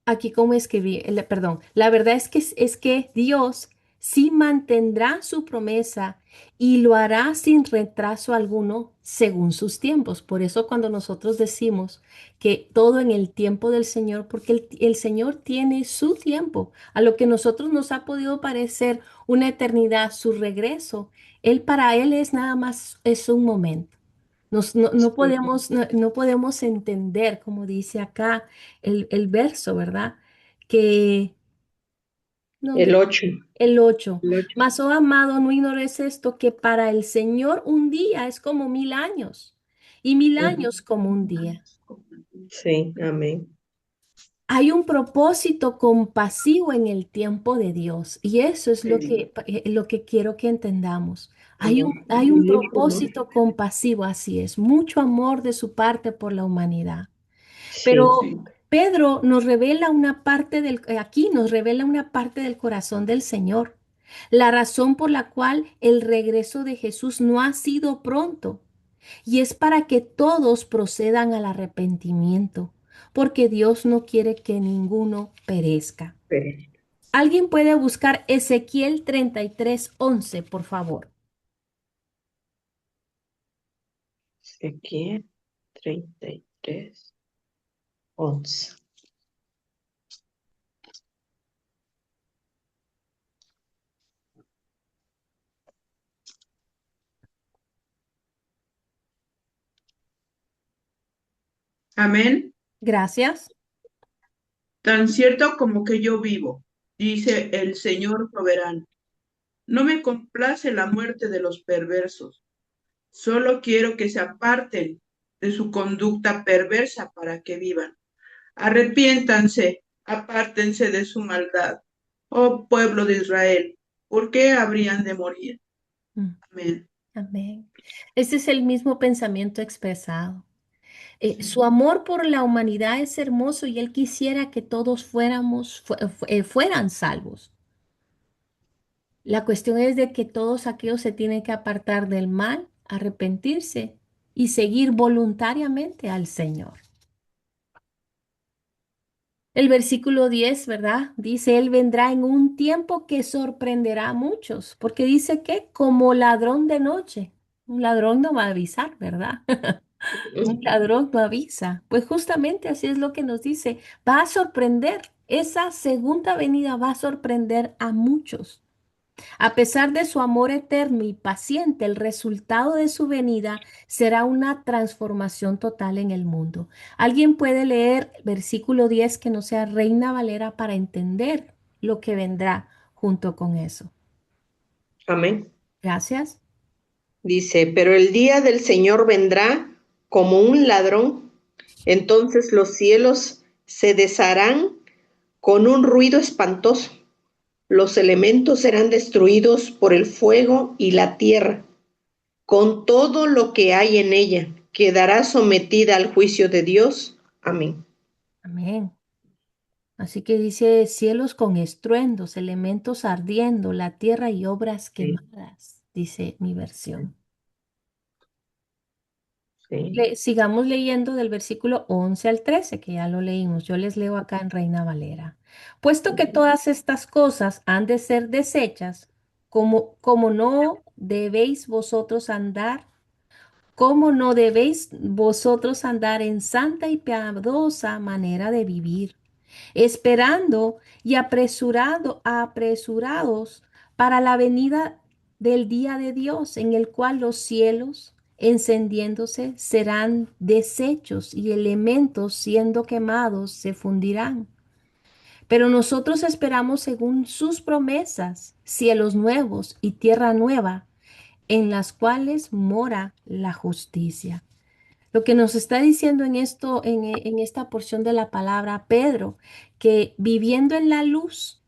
aquí como escribí, perdón, la verdad es que Dios sí mantendrá su promesa y lo hará sin retraso alguno según sus tiempos. Por eso cuando nosotros decimos que todo en el tiempo del Señor, porque el Señor tiene su tiempo, a lo que nosotros nos ha podido parecer una eternidad, su regreso, para Él es nada más, es un momento. No podemos entender, como dice acá el verso, ¿verdad? Que, El ¿dónde? 8. El 8. El 8. Mas, oh amado, no ignores esto, que para el Señor un día es como 1000 años y 1000 años como un día. Sí, amén. Hay un propósito compasivo en el tiempo de Dios y eso es Sí. lo que quiero que entendamos. Amor. Hay un Mucho amor. propósito compasivo, así es, mucho amor de su parte por la humanidad. Sí, Pero Sí. Pedro nos revela una parte aquí nos revela una parte del corazón del Señor. La razón por la cual el regreso de Jesús no ha sido pronto y es para que todos procedan al arrepentimiento, porque Dios no quiere que ninguno perezca. pero ¿Alguien puede buscar Ezequiel 33:11, por favor? Ezequiel 33, 11. Amén. Gracias. Tan cierto como que yo vivo, dice el Señor soberano. No me complace la muerte de los perversos. Solo quiero que se aparten de su conducta perversa para que vivan. Arrepiéntanse, apártense de su maldad. Oh pueblo de Israel, ¿por qué habrían de morir? Mm, Amén. Amén. Este es el mismo pensamiento expresado. Su Sí, amor por la humanidad es hermoso y él quisiera que todos fueran salvos. La cuestión es de que todos aquellos se tienen que apartar del mal arrepentirse y seguir voluntariamente al Señor. El versículo 10, ¿verdad? Dice, Él vendrá en un tiempo que sorprenderá a muchos, porque dice que como ladrón de noche, un ladrón no va a avisar, ¿verdad? Un ladrón no avisa. Pues justamente así es lo que nos dice, va a sorprender, esa segunda venida va a sorprender a muchos. A pesar de su amor eterno y paciente, el resultado de su venida será una transformación total en el mundo. ¿Alguien puede leer versículo 10 que no sea Reina Valera para entender lo que vendrá junto con eso? Amén. Gracias. Dice, pero el día del Señor vendrá como un ladrón. Entonces los cielos se desharán con un ruido espantoso. Los elementos serán destruidos por el fuego y la tierra, con todo lo que hay en ella, quedará sometida al juicio de Dios. Amén. Amén. Así que dice cielos con estruendos, elementos ardiendo, la tierra y obras Sí, quemadas, dice mi versión. sí. Sigamos leyendo del versículo 11 al 13, que ya lo leímos. Yo les leo acá en Reina Valera. Puesto que todas estas cosas han de ser desechas, como no debéis vosotros andar, como no debéis vosotros andar en santa y piadosa manera de vivir, esperando y apresurados para la venida del día de Dios, en el cual los cielos, encendiéndose, serán deshechos y elementos siendo quemados se fundirán. Pero nosotros esperamos según sus promesas, cielos nuevos y tierra nueva, en las cuales mora la justicia. Lo que nos está diciendo en esto, en esta porción de la palabra Pedro, que viviendo en la luz,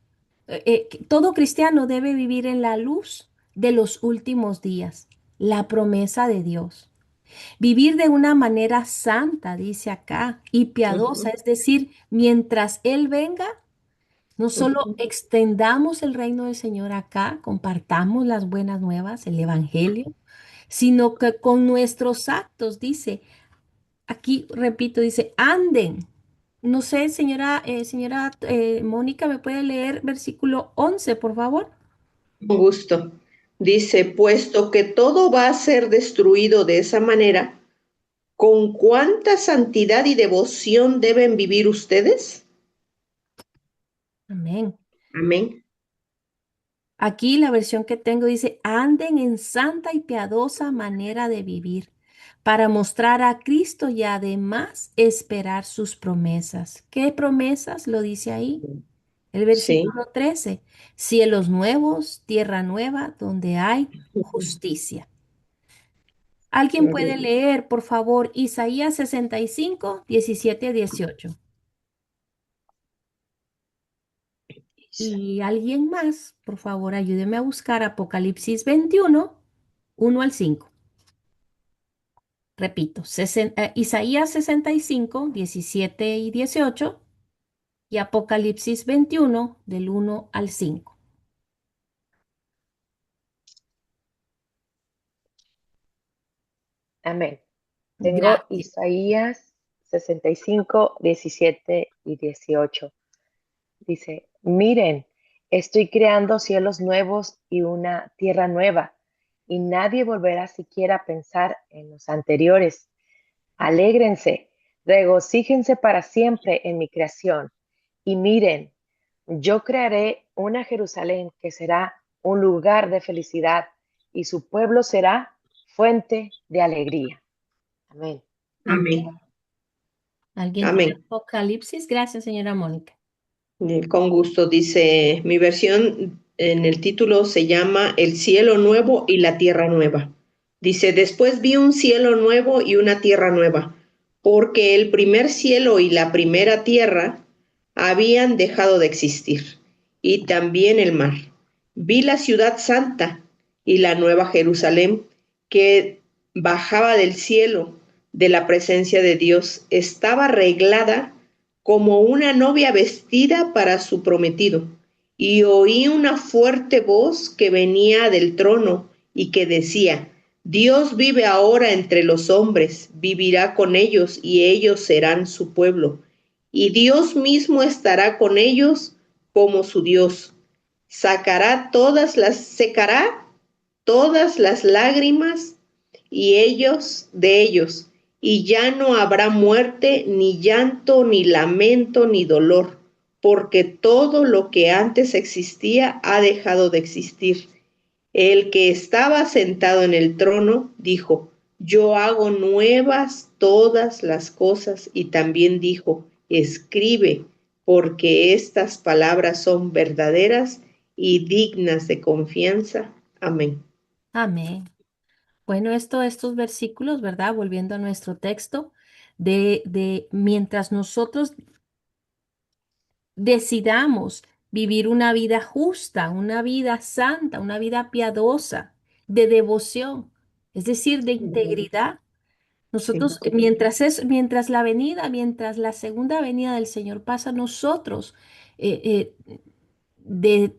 que todo cristiano debe vivir en la luz de los últimos días, la promesa de Dios. Vivir de una manera santa, dice acá, y piadosa, Ujú, es decir, mientras Él venga, no solo ujú. extendamos el reino del Señor acá, compartamos las buenas nuevas, el Evangelio, sino que con nuestros actos, dice, aquí repito, dice, anden. No sé, señora Mónica, ¿me puede leer versículo 11, por favor? Con gusto. Dice, puesto que todo va a ser destruido de esa manera, ¿con cuánta santidad y devoción deben vivir ustedes? Amén. Amén. Aquí la versión que tengo dice, anden en santa y piadosa manera de vivir para mostrar a Cristo y además esperar sus promesas. ¿Qué promesas? Lo dice ahí. El Sí. versículo 13, cielos nuevos, tierra nueva, donde hay justicia. ¿Alguien puede leer, por favor, Isaías 65, 17 a 18? Y alguien más, por favor, ayúdeme a buscar Apocalipsis 21, 1 al 5. Repito, Isaías 65, 17 y 18 y Apocalipsis 21 del 1 al 5. Amén. Tengo Gracias. Isaías 65, 17 y 18. Dice, miren, estoy creando cielos nuevos y una tierra nueva, y nadie volverá siquiera a pensar en los anteriores. Alégrense, regocíjense para siempre en mi creación. Y miren, yo crearé una Jerusalén que será un lugar de felicidad y su pueblo será fuente de alegría. Amén. Amén. Amén. ¿Alguien tiene Amén. Apocalipsis? Gracias, señora Mónica. Con gusto, dice mi versión en el título se llama El cielo nuevo y la tierra nueva. Dice, después vi un cielo nuevo y una tierra nueva, porque el primer cielo y la primera tierra habían dejado de existir, y también el mar. Vi la ciudad santa y la nueva Jerusalén que bajaba del cielo de la presencia de Dios. Estaba arreglada como una novia vestida para su prometido, y oí una fuerte voz que venía del trono y que decía, Dios vive ahora entre los hombres, vivirá con ellos y ellos serán su pueblo. Y Dios mismo estará con ellos como su Dios. Secará todas las lágrimas y ellos de ellos, y ya no habrá muerte, ni llanto, ni lamento, ni dolor, porque todo lo que antes existía ha dejado de existir. El que estaba sentado en el trono dijo: Yo hago nuevas todas las cosas, y también dijo: Escribe, porque estas palabras son verdaderas y dignas de confianza. Amén. Amén. Bueno, estos versículos, ¿verdad? Volviendo a nuestro texto, de mientras nosotros decidamos vivir una vida justa, una vida santa, una vida piadosa, de devoción, es decir, de integridad. Sí. Nosotros, mientras la segunda venida del Señor pasa, nosotros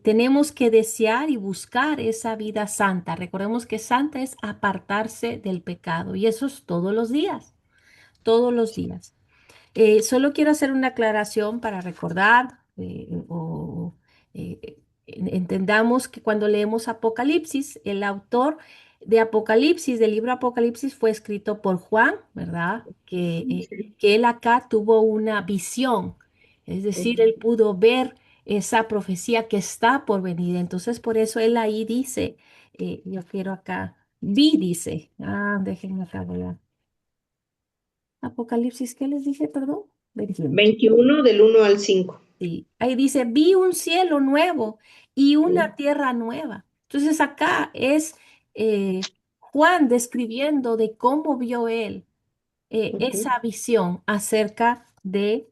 tenemos que desear y buscar esa vida santa. Recordemos que santa es apartarse del pecado y eso es todos los días. Solo quiero hacer una aclaración para recordar entendamos que cuando leemos Apocalipsis, el autor de Apocalipsis, del libro Apocalipsis, fue escrito por Juan, ¿verdad? Que él acá tuvo una visión, es decir, él pudo ver esa profecía que está por venir. Entonces, por eso él ahí dice, yo quiero acá, dice, déjenme acá, ¿verdad? Apocalipsis, ¿qué les dije, perdón? 21. 21 del 1 al 5. Sí, ahí dice, vi un cielo nuevo y una Sí. tierra nueva. Entonces acá es Juan describiendo de cómo vio él Ujú. esa visión acerca de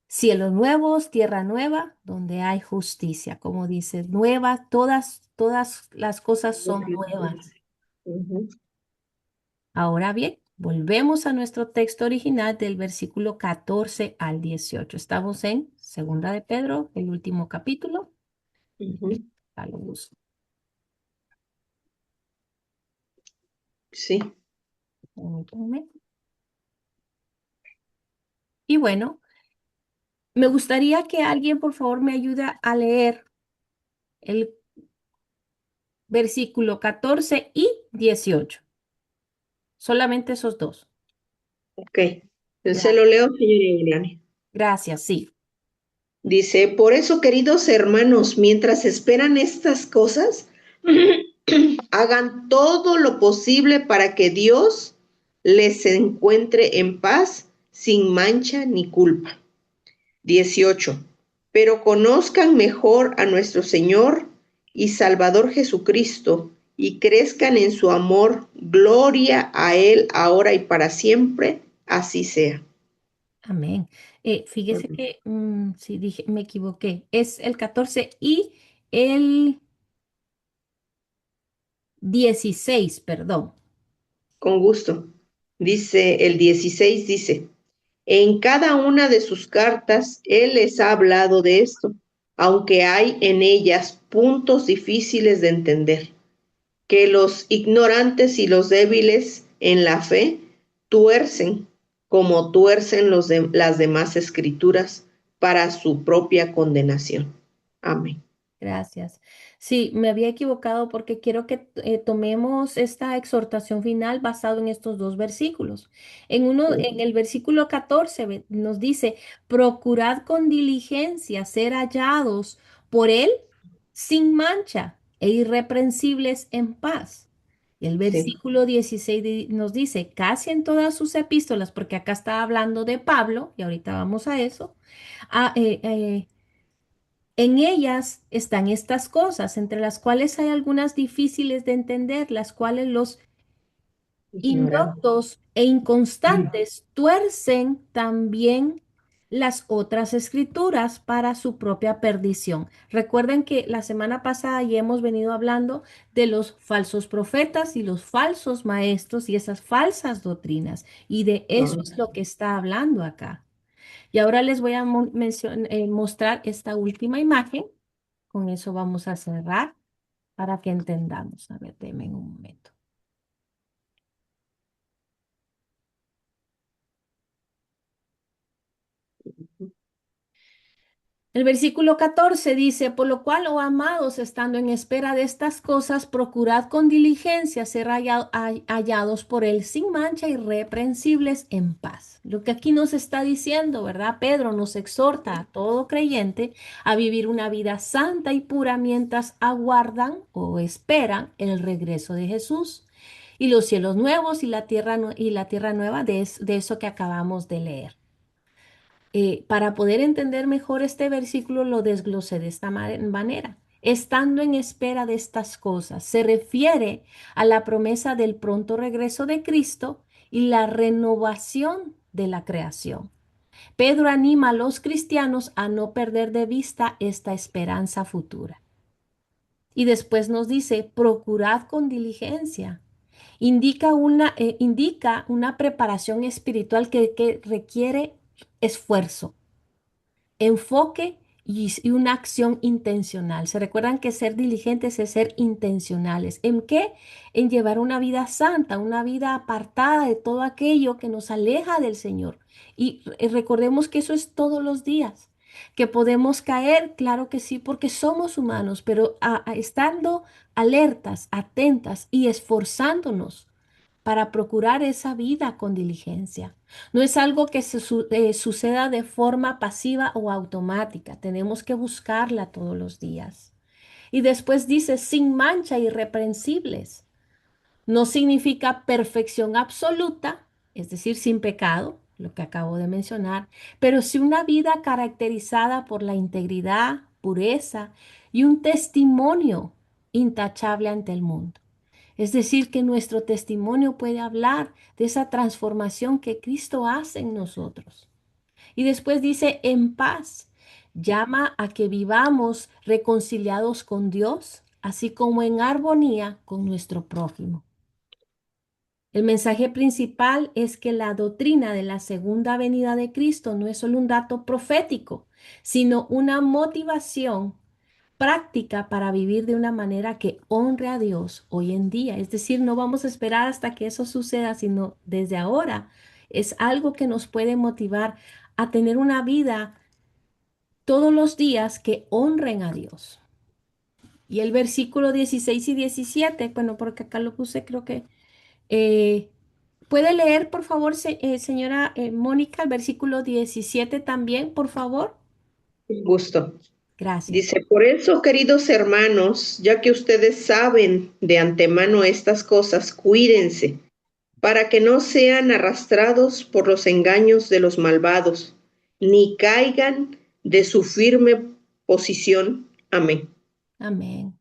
cielos nuevos, tierra nueva, donde hay justicia. Como dice, nueva, todas las cosas son nuevas. Ujú. Ahora bien, volvemos a nuestro texto original del versículo 14 al 18. Estamos en Segunda de Pedro, el último capítulo. Ujú. Ya lo busco. Sí. Permítanme. Y bueno, me gustaría que alguien, por favor, me ayude a leer el versículo 14 y 18. Solamente esos dos. Ok. Entonces Gra- lo leo, señora Eliane. Gracias, sí. Dice: Por eso, queridos hermanos, mientras esperan estas cosas, hagan todo lo posible para que Dios les encuentre en paz, sin mancha ni culpa. 18. Pero conozcan mejor a nuestro Señor y Salvador Jesucristo y crezcan en su amor. Gloria a Él ahora y para siempre. Así sea. Amén. Fíjese que, sí, dije, me equivoqué. Es el 14 y el 16, perdón. Con gusto. Dice el 16, dice: En cada una de sus cartas, Él les ha hablado de esto, aunque hay en ellas puntos difíciles de entender, que los ignorantes y los débiles en la fe tuercen, como tuercen las demás escrituras para su propia condenación. Amén. Gracias. Sí, me había equivocado porque quiero que tomemos esta exhortación final basado en estos dos versículos. En el versículo 14 nos dice, procurad con diligencia ser hallados por él sin mancha e irreprensibles en paz. Y el Sí. versículo 16 nos dice, casi en todas sus epístolas, porque acá está hablando de Pablo, y ahorita vamos a eso, ah, en ellas están estas cosas, entre las cuales hay algunas difíciles de entender, las cuales los Ignorante. indoctos e inconstantes tuercen también las otras escrituras para su propia perdición. Recuerden que la semana pasada ya hemos venido hablando de los falsos profetas y los falsos maestros y esas falsas doctrinas, y de eso es lo que está hablando acá. Y ahora les voy a mostrar esta última imagen. Con eso vamos a cerrar para que entendamos. A ver, denme un momento. El versículo 14 dice, por lo cual, oh amados, estando en espera de estas cosas, procurad con diligencia ser hallados por él sin mancha, irreprensibles en paz. Lo que aquí nos está diciendo, ¿verdad? Pedro nos exhorta a todo creyente a vivir una vida santa y pura mientras aguardan o esperan el regreso de Jesús y los cielos nuevos y la tierra, y la tierra nueva de eso que acabamos de leer. Para poder entender mejor este versículo, lo desglosé de esta manera. Estando en espera de estas cosas, se refiere a la promesa del pronto regreso de Cristo y la renovación de la creación. Pedro anima a los cristianos a no perder de vista esta esperanza futura. Y después nos dice, procurad con diligencia. Indica una preparación espiritual que requiere esfuerzo, enfoque y una acción intencional. Se recuerdan que ser diligentes es ser intencionales. ¿En qué? En llevar una vida santa, una vida apartada de todo aquello que nos aleja del Señor. Y recordemos que eso es todos los días. Que podemos caer, claro que sí, porque somos humanos, pero estando alertas, atentas y esforzándonos para procurar esa vida con diligencia. No es algo que suceda de forma pasiva o automática. Tenemos que buscarla todos los días. Y después dice, sin mancha, irreprensibles. No significa perfección absoluta, es decir, sin pecado, lo que acabo de mencionar, pero sí una vida caracterizada por la integridad, pureza y un testimonio intachable ante el mundo. Es decir, que nuestro testimonio puede hablar de esa transformación que Cristo hace en nosotros. Y después dice, en paz, llama a que vivamos reconciliados con Dios, así como en armonía con nuestro prójimo. El mensaje principal es que la doctrina de la segunda venida de Cristo no es solo un dato profético, sino una motivación práctica para vivir de una manera que honre a Dios hoy en día. Es decir, no vamos a esperar hasta que eso suceda, sino desde ahora. Es algo que nos puede motivar a tener una vida todos los días que honren a Dios. Y el versículo 16 y 17, bueno, porque acá lo puse, creo que... eh, ¿puede leer, por favor, señora Mónica, el versículo 17 también, por favor? Gusto. Gracias. Dice, por eso, queridos hermanos, ya que ustedes saben de antemano estas cosas, cuídense para que no sean arrastrados por los engaños de los malvados, ni caigan de su firme posición. Amén. Amén.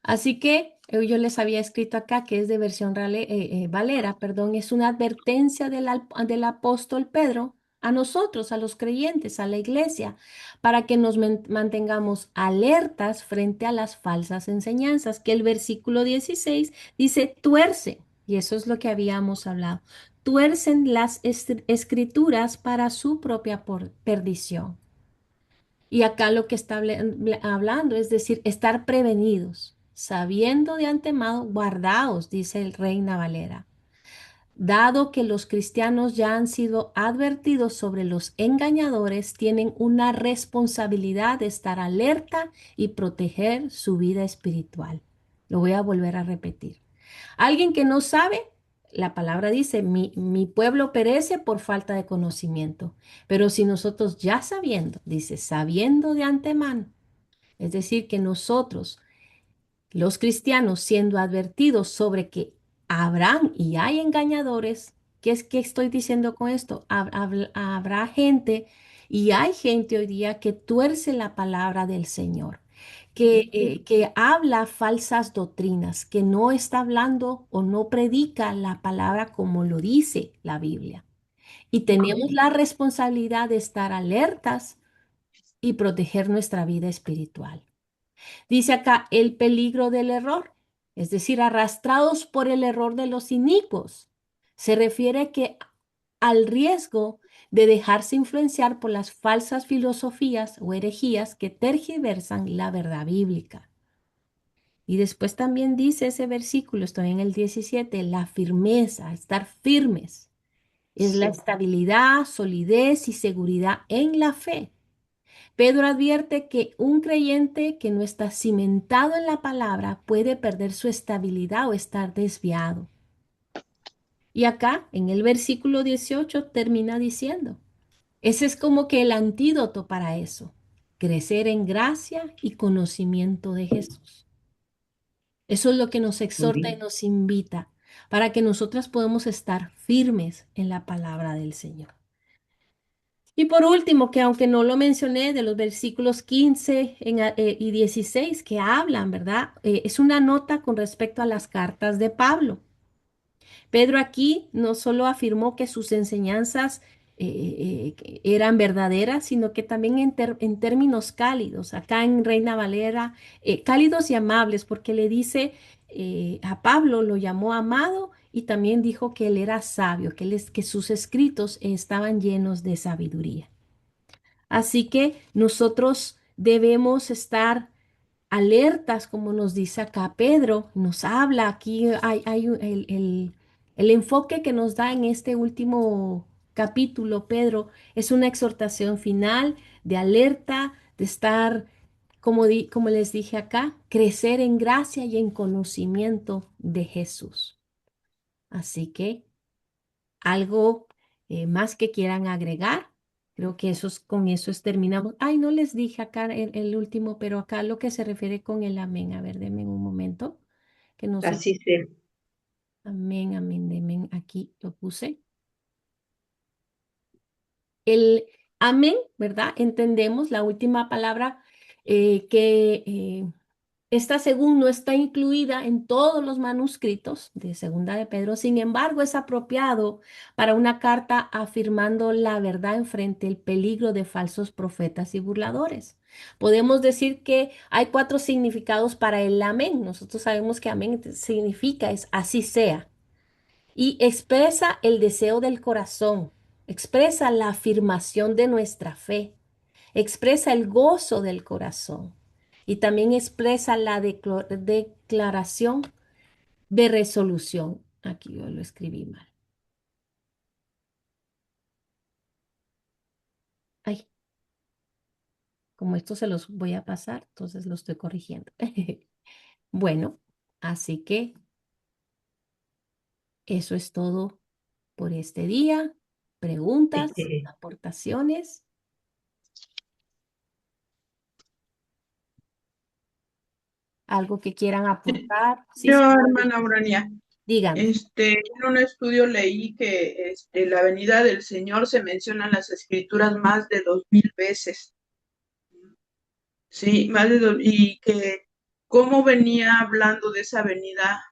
Así que yo les había escrito acá que es de versión Valera, perdón, es una advertencia del apóstol Pedro a nosotros, a los creyentes, a la iglesia, para que nos mantengamos alertas frente a las falsas enseñanzas, que el versículo 16 dice, tuerce, y eso es lo que habíamos hablado, tuercen las escrituras para su propia perdición. Y acá lo que está hablando es decir, estar prevenidos, sabiendo de antemano, guardaos, dice el Reina Valera. Dado que los cristianos ya han sido advertidos sobre los engañadores, tienen una responsabilidad de estar alerta y proteger su vida espiritual. Lo voy a volver a repetir. Alguien que no sabe, la palabra dice, mi pueblo perece por falta de conocimiento. Pero si nosotros ya sabiendo, dice, sabiendo de antemano, es decir, que nosotros, los cristianos, siendo advertidos sobre que habrán y hay engañadores, ¿qué es que estoy diciendo con esto? Habrá gente y hay gente hoy día que tuerce la palabra del Señor, que habla falsas doctrinas, que no está hablando o no predica la palabra como lo dice la Biblia. Y tenemos la responsabilidad de estar alertas y proteger nuestra vida espiritual. Dice acá el peligro del error, es decir, arrastrados por el error de los inicuos. Se refiere al riesgo de dejarse influenciar por las falsas filosofías o herejías que tergiversan la verdad bíblica. Y después también dice ese versículo, estoy en el 17, la firmeza, estar firmes. Es la Sí. estabilidad, solidez y seguridad en la fe. Pedro advierte que un creyente que no está cimentado en la palabra puede perder su estabilidad o estar desviado. Y acá, en el versículo 18, termina diciendo, ese es como que el antídoto para eso, crecer en gracia y conocimiento de Jesús. Eso es lo que nos Muy exhorta y bien. nos invita para que nosotras podamos estar firmes en la palabra del Señor. Y por último, que aunque no lo mencioné, de los versículos 15 y 16 que hablan, ¿verdad? Es una nota con respecto a las cartas de Pablo. Pedro aquí no solo afirmó que sus enseñanzas que eran verdaderas, sino que también en términos cálidos, acá en Reina Valera, cálidos y amables, porque le dice a Pablo, lo llamó amado y también dijo que él era sabio, que sus escritos estaban llenos de sabiduría. Así que nosotros debemos estar alertas, como nos dice acá Pedro, nos habla aquí, el enfoque que nos da en este último capítulo, Pedro, es una exhortación final de alerta, de estar, como les dije acá, crecer en gracia y en conocimiento de Jesús. Así que algo más que quieran agregar. Creo que con eso terminamos. Ay, no les dije acá el último, pero acá lo que se refiere con el amén. A ver, denme un momento. Que nosotros, Así sea. amén, amén, amén. Aquí lo puse. El amén, ¿verdad? Entendemos la última palabra que esta según no está incluida en todos los manuscritos de Segunda de Pedro, sin embargo es apropiado para una carta afirmando la verdad enfrente el peligro de falsos profetas y burladores. Podemos decir que hay 4 significados para el amén. Nosotros sabemos que amén significa es así sea y expresa el deseo del corazón, expresa la afirmación de nuestra fe, expresa el gozo del corazón y también expresa la declaración de resolución. Aquí yo lo escribí mal. Ay, como esto se los voy a pasar, entonces lo estoy corrigiendo. Bueno, así que eso es todo por este día. Preguntas, aportaciones, algo que quieran aportar. Sí, Yo, señor. hermana Urania, Dígame. en un estudio leí que la venida del Señor se menciona en las Escrituras más de 2000 veces. Sí, y que cómo venía hablando de esa venida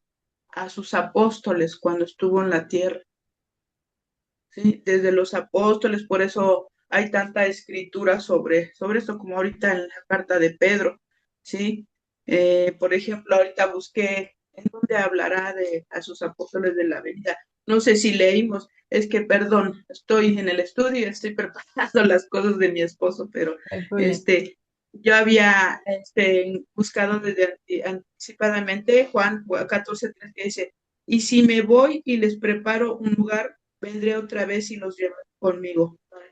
a sus apóstoles cuando estuvo en la tierra. ¿Sí? Desde los apóstoles, por eso hay tanta escritura sobre esto, como ahorita en la carta de Pedro, ¿sí? Por ejemplo, ahorita busqué en dónde hablará a sus apóstoles de la venida. No sé si leímos, es que, perdón, estoy en el estudio y estoy preparando las cosas de mi esposo, pero No hay problema. yo había buscado desde anticipadamente Juan 14:3 que dice, y si me voy y les preparo un lugar, vendré otra vez y los llevaré conmigo, para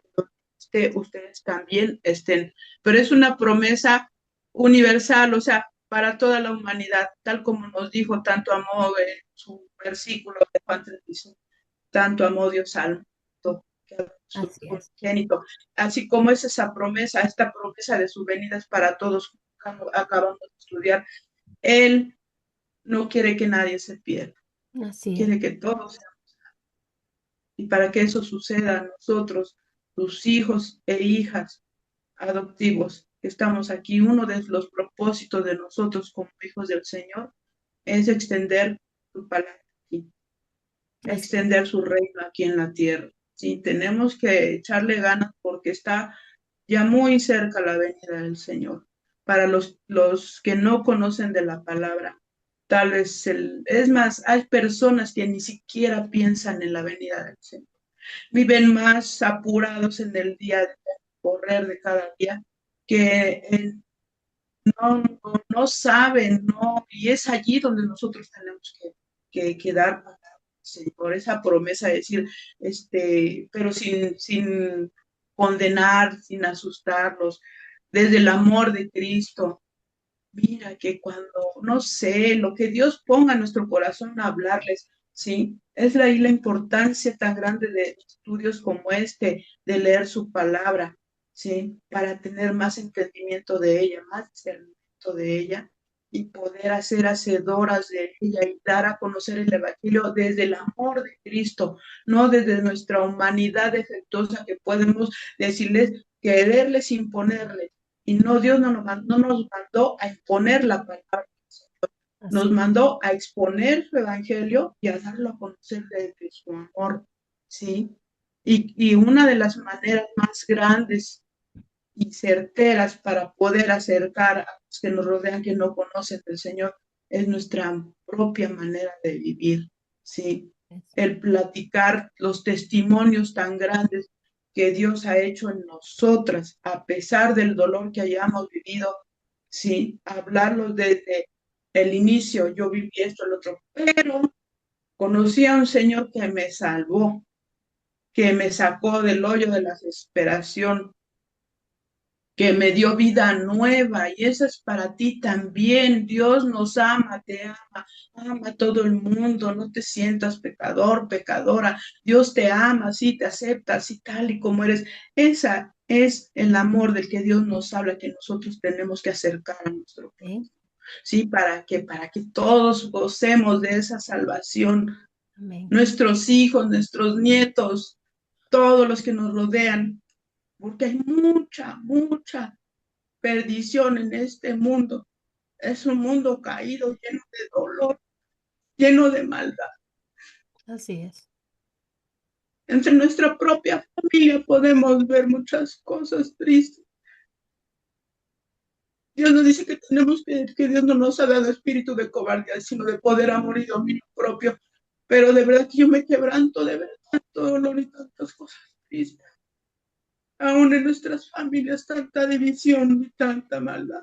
que ustedes también estén. Pero es una promesa universal, o sea, para toda la humanidad, tal como nos dijo, tanto amó su versículo de Juan 35, tanto amó Dios al mundo, que ha dado su Así es. unigénito. Así como es esa promesa, esta promesa de su venida es para todos, acabamos de estudiar. Él no quiere que nadie se pierda, Así es. quiere que todos. Y para que eso suceda, nosotros, tus hijos e hijas adoptivos, que estamos aquí, uno de los propósitos de nosotros como hijos del Señor es extender su palabra aquí, Así es. extender su reino aquí en la tierra. Sí, tenemos que echarle ganas porque está ya muy cerca la venida del Señor. Para los que no conocen de la palabra, tal vez, es más, hay personas que ni siquiera piensan en la venida del Señor, viven más apurados en el día de correr de cada día, que no saben, no, y es allí donde nosotros tenemos que dar palabra. Señor, esa promesa de decir, pero sin condenar, sin asustarlos, desde el amor de Cristo. Mira que cuando, no sé, lo que Dios ponga en nuestro corazón a hablarles, ¿sí? Es ahí la importancia tan grande de estudios como este, de leer su palabra, ¿sí? Para tener más entendimiento de ella, más discernimiento de ella y poder hacer hacedoras de ella y dar a conocer el Evangelio desde el amor de Cristo, no desde nuestra humanidad defectuosa que podemos decirles, quererles imponerles. Y no, Dios no nos mandó a imponer la palabra, nos Así. mandó a exponer su evangelio y a darlo a conocer desde su amor, ¿sí? Y una de las maneras más grandes y certeras para poder acercar a los que nos rodean, que no conocen del Señor, es nuestra propia manera de vivir, ¿sí? El platicar los testimonios tan grandes que Dios ha hecho en nosotras, a pesar del dolor que hayamos vivido, ¿sí? Hablarlos desde el inicio, yo viví esto, el otro, pero conocí a un Señor que me salvó, que me sacó del hoyo de la desesperación, que me dio vida nueva y eso es para ti también. Dios nos ama, te ama, ama a todo el mundo, no te sientas pecador, pecadora. Dios te ama, sí, te acepta, así tal y como eres. Esa es el amor del que Dios nos habla, que nosotros tenemos que acercar a nuestro ¿Sí? prójimo. Sí, para que todos gocemos de esa salvación. Amén. Nuestros hijos, nuestros nietos, todos los que nos rodean, porque hay mucha perdición en este mundo. Es un mundo caído, lleno de dolor, lleno de maldad. Así es. Entre nuestra propia familia podemos ver muchas cosas tristes. Dios nos dice que tenemos que Dios no nos ha dado espíritu de cobardía, sino de poder, amor y dominio propio. Pero de verdad que yo me quebranto de verdad, tanto dolor y tantas cosas tristes. Aún en nuestras familias, tanta división y tanta maldad.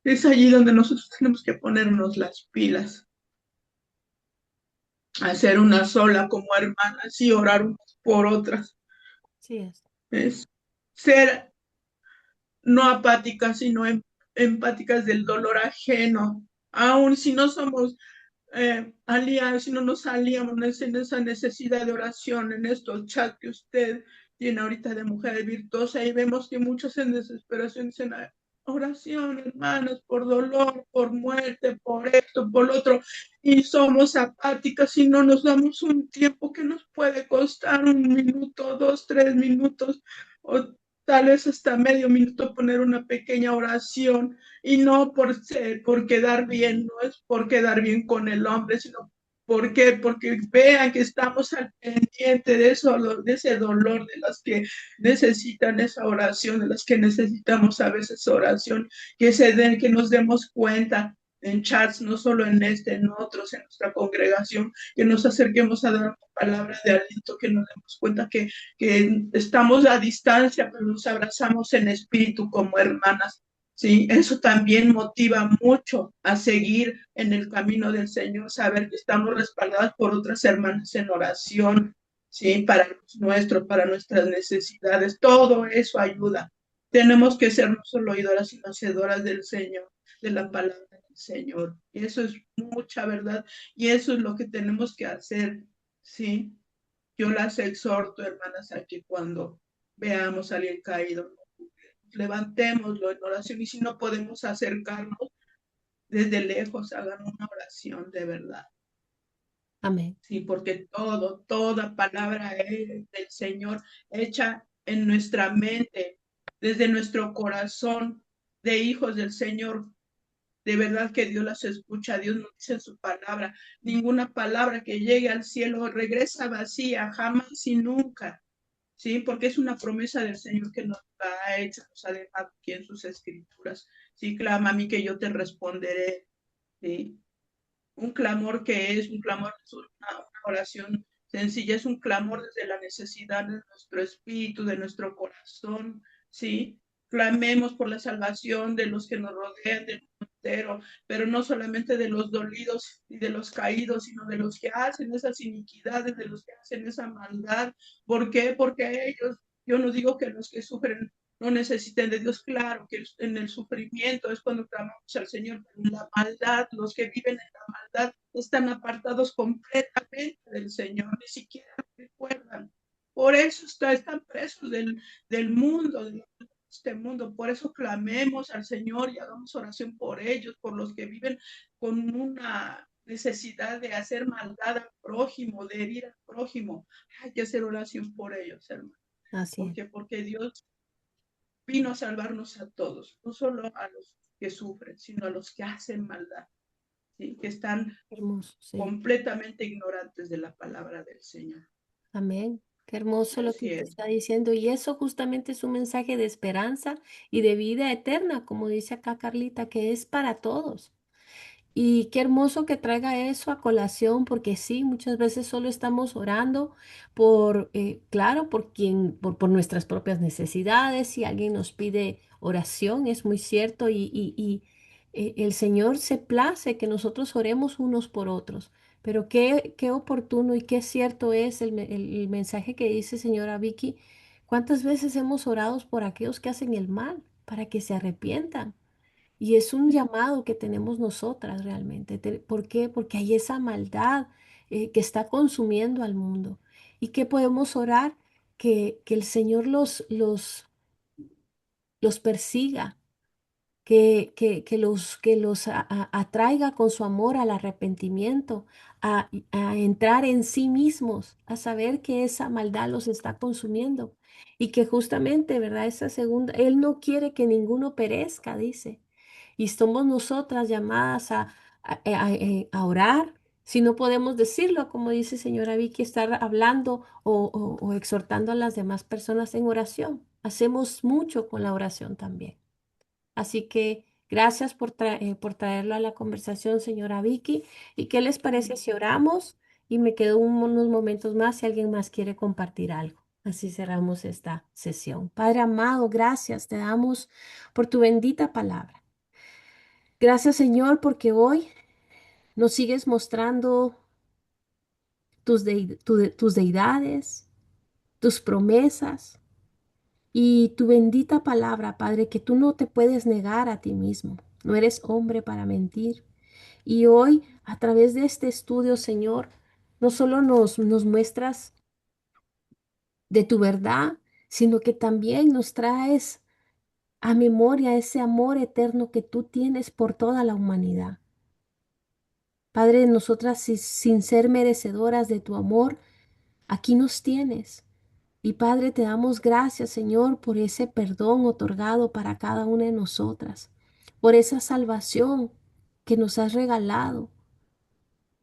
Es allí donde nosotros tenemos que ponernos las pilas, hacer una sola como hermanas y orar unas por otras. Así es. Es ser no apáticas, sino empáticas del dolor ajeno. Aún si no somos aliados, si no nos aliamos en esa necesidad de oración, en estos chats que usted tiene ahorita de mujer virtuosa, y vemos que muchos en desesperación dicen, oración, hermanas, por dolor, por muerte, por esto, por lo otro, y somos apáticas y no nos damos un tiempo que nos puede costar 1 minuto, 2, 3 minutos, o tal vez hasta medio minuto poner una pequeña oración, y no por quedar bien, no es por quedar bien con el hombre, sino porque vean que estamos al pendiente de eso, de ese dolor, de las que necesitan esa oración, de las que necesitamos a veces oración, que nos demos cuenta en chats, no solo en otros, en nuestra congregación, que nos acerquemos a dar una palabra de aliento, que nos demos cuenta que estamos a distancia, pero nos abrazamos en espíritu como hermanas. Sí, eso también motiva mucho a seguir en el camino del Señor, saber que estamos respaldadas por otras hermanas en oración, sí, para para nuestras necesidades. Todo eso ayuda. Tenemos que ser no solo oidoras, sino hacedoras del Señor, de la palabra del Señor. Y eso es mucha verdad. Y eso es lo que tenemos que hacer, sí. Yo las exhorto, hermanas, a que cuando veamos a alguien caído, levantémoslo en oración, y si no podemos acercarnos desde lejos, hagan una oración de verdad. Amén. Sí, porque toda palabra es del Señor, hecha en nuestra mente, desde nuestro corazón de hijos del Señor. De verdad que Dios las escucha, Dios nos dice en su palabra, ninguna palabra que llegue al cielo regresa vacía, jamás y nunca. Sí, porque es una promesa del Señor que nos ha hecho, nos ha dejado aquí en sus escrituras. Sí, clama a mí que yo te responderé. Sí, un clamor que es un clamor, es una oración sencilla, es un clamor desde la necesidad de nuestro espíritu, de nuestro corazón. Sí, clamemos por la salvación de los que nos rodean, de derrotero, pero no solamente de los dolidos y de los caídos, sino de los que hacen esas iniquidades, de los que hacen esa maldad. ¿Por qué? Porque ellos, yo no digo que los que sufren no necesiten de Dios, claro que en el sufrimiento es cuando clamamos al Señor, pero en la maldad, los que viven en la maldad están apartados completamente del Señor, ni siquiera recuerdan. Por eso están presos del mundo, de este mundo. Por eso clamemos al Señor y hagamos oración por ellos, por los que viven con una necesidad de hacer maldad al prójimo, de herir al prójimo. Hay que hacer oración por ellos, hermano. Así es. Porque Dios vino a salvarnos a todos, no solo a los que sufren, sino a los que hacen maldad, ¿sí? Que están Hermoso, sí. completamente ignorantes de la palabra del Señor. Amén. Qué hermoso lo que Así usted es. está diciendo. Y eso justamente es un mensaje de esperanza y de vida eterna, como dice acá Carlita, que es para todos. Y qué hermoso que traiga eso a colación, porque sí, muchas veces solo estamos orando por, claro, por nuestras propias necesidades. Si alguien nos pide oración, es muy cierto, y el Señor se place que nosotros oremos unos por otros. Pero qué oportuno y qué cierto es el mensaje que dice señora Vicky. ¿Cuántas veces hemos orado por aquellos que hacen el mal para que se arrepientan? Y es un llamado que tenemos nosotras realmente. ¿Por qué? Porque hay esa maldad que está consumiendo al mundo. ¿Y que podemos orar? Que el Señor los persiga, que los atraiga con su amor al arrepentimiento, a entrar en sí mismos, a saber que esa maldad los está consumiendo. Y que justamente, ¿verdad? Esa segunda, Él no quiere que ninguno perezca, dice. Y somos nosotras llamadas a orar. Si no podemos decirlo, como dice señora Vicky, estar hablando o exhortando a las demás personas en oración. Hacemos mucho con la oración también. Así que gracias por traerlo a la conversación, señora Vicky. ¿Y qué les parece si oramos? Y me quedo unos momentos más si alguien más quiere compartir algo. Así cerramos esta sesión. Padre amado, gracias te damos por tu bendita palabra. Gracias, Señor, porque hoy nos sigues mostrando tus deidades, tus promesas y tu bendita palabra, Padre, que tú no te puedes negar a ti mismo. No eres hombre para mentir. Y hoy, a través de este estudio, Señor, no solo nos muestras de tu verdad, sino que también nos traes a memoria ese amor eterno que tú tienes por toda la humanidad. Padre, nosotras sin ser merecedoras de tu amor, aquí nos tienes. Y Padre, te damos gracias, Señor, por ese perdón otorgado para cada una de nosotras, por esa salvación que nos has regalado,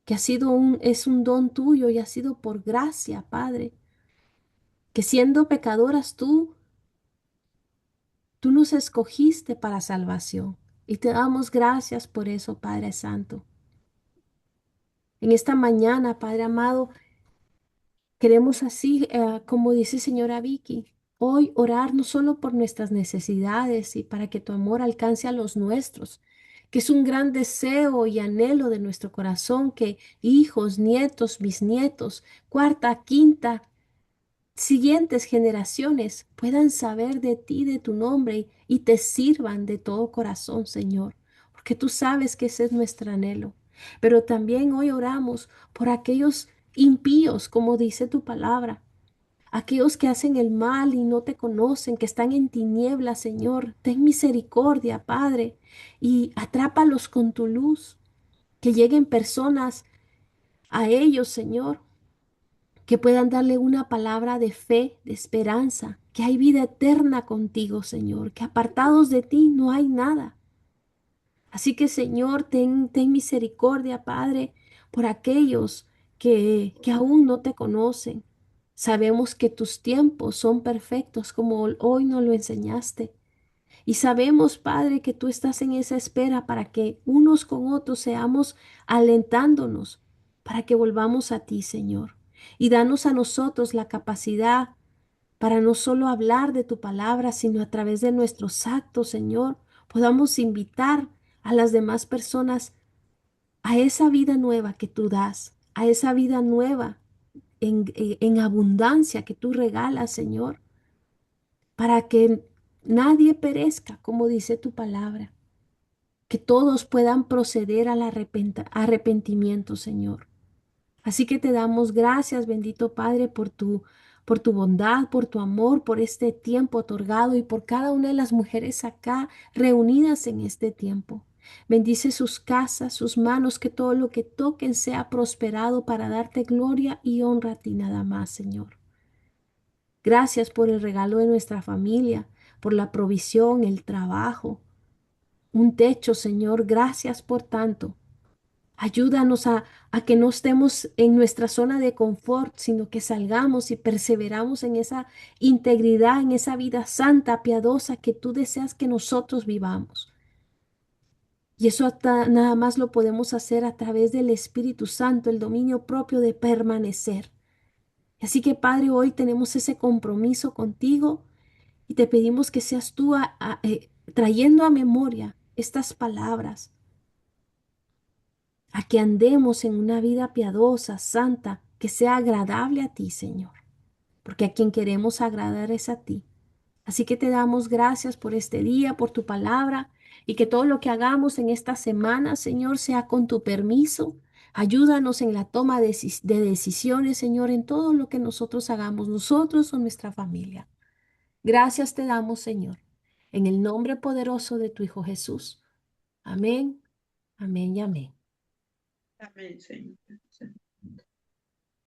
que es un don tuyo y ha sido por gracia, Padre, que siendo pecadoras tú nos escogiste para salvación. Y te damos gracias por eso, Padre Santo. En esta mañana, Padre amado, queremos así, como dice señora Vicky, hoy orar no solo por nuestras necesidades y para que tu amor alcance a los nuestros, que es un gran deseo y anhelo de nuestro corazón que hijos, nietos, bisnietos, cuarta, quinta, siguientes generaciones puedan saber de ti, de tu nombre y te sirvan de todo corazón, Señor, porque tú sabes que ese es nuestro anhelo. Pero también hoy oramos por aquellos impíos, como dice tu palabra, aquellos que hacen el mal y no te conocen, que están en tinieblas, Señor. Ten misericordia, Padre, y atrápalos con tu luz, que lleguen personas a ellos, Señor, que puedan darle una palabra de fe, de esperanza, que hay vida eterna contigo, Señor, que apartados de ti no hay nada. Así que, Señor, ten misericordia, Padre, por aquellos que aún no te conocen. Sabemos que tus tiempos son perfectos, como hoy nos lo enseñaste. Y sabemos, Padre, que tú estás en esa espera para que unos con otros seamos alentándonos, para que volvamos a ti, Señor. Y danos a nosotros la capacidad para no solo hablar de tu palabra, sino a través de nuestros actos, Señor, podamos invitar a las demás personas a esa vida nueva que tú das, a esa vida nueva en abundancia que tú regalas, Señor, para que nadie perezca, como dice tu palabra, que todos puedan proceder al arrepentimiento, Señor. Así que te damos gracias, bendito Padre, por tu bondad, por tu amor, por este tiempo otorgado y por cada una de las mujeres acá reunidas en este tiempo. Bendice sus casas, sus manos, que todo lo que toquen sea prosperado para darte gloria y honra a ti nada más, Señor. Gracias por el regalo de nuestra familia, por la provisión, el trabajo, un techo, Señor. Gracias por tanto. Ayúdanos a que no estemos en nuestra zona de confort, sino que salgamos y perseveramos en esa integridad, en esa vida santa, piadosa que tú deseas que nosotros vivamos. Y eso nada más lo podemos hacer a través del Espíritu Santo, el dominio propio de permanecer. Así que Padre, hoy tenemos ese compromiso contigo y te pedimos que seas tú trayendo a memoria estas palabras, a que andemos en una vida piadosa, santa, que sea agradable a ti, Señor, porque a quien queremos agradar es a ti. Así que te damos gracias por este día, por tu palabra, y que todo lo que hagamos en esta semana, Señor, sea con tu permiso. Ayúdanos en la toma de decisiones, Señor, en todo lo que nosotros hagamos, nosotros o nuestra familia. Gracias te damos, Señor, en el nombre poderoso de tu Hijo Jesús. Amén, amén y amén. Amén, Señor.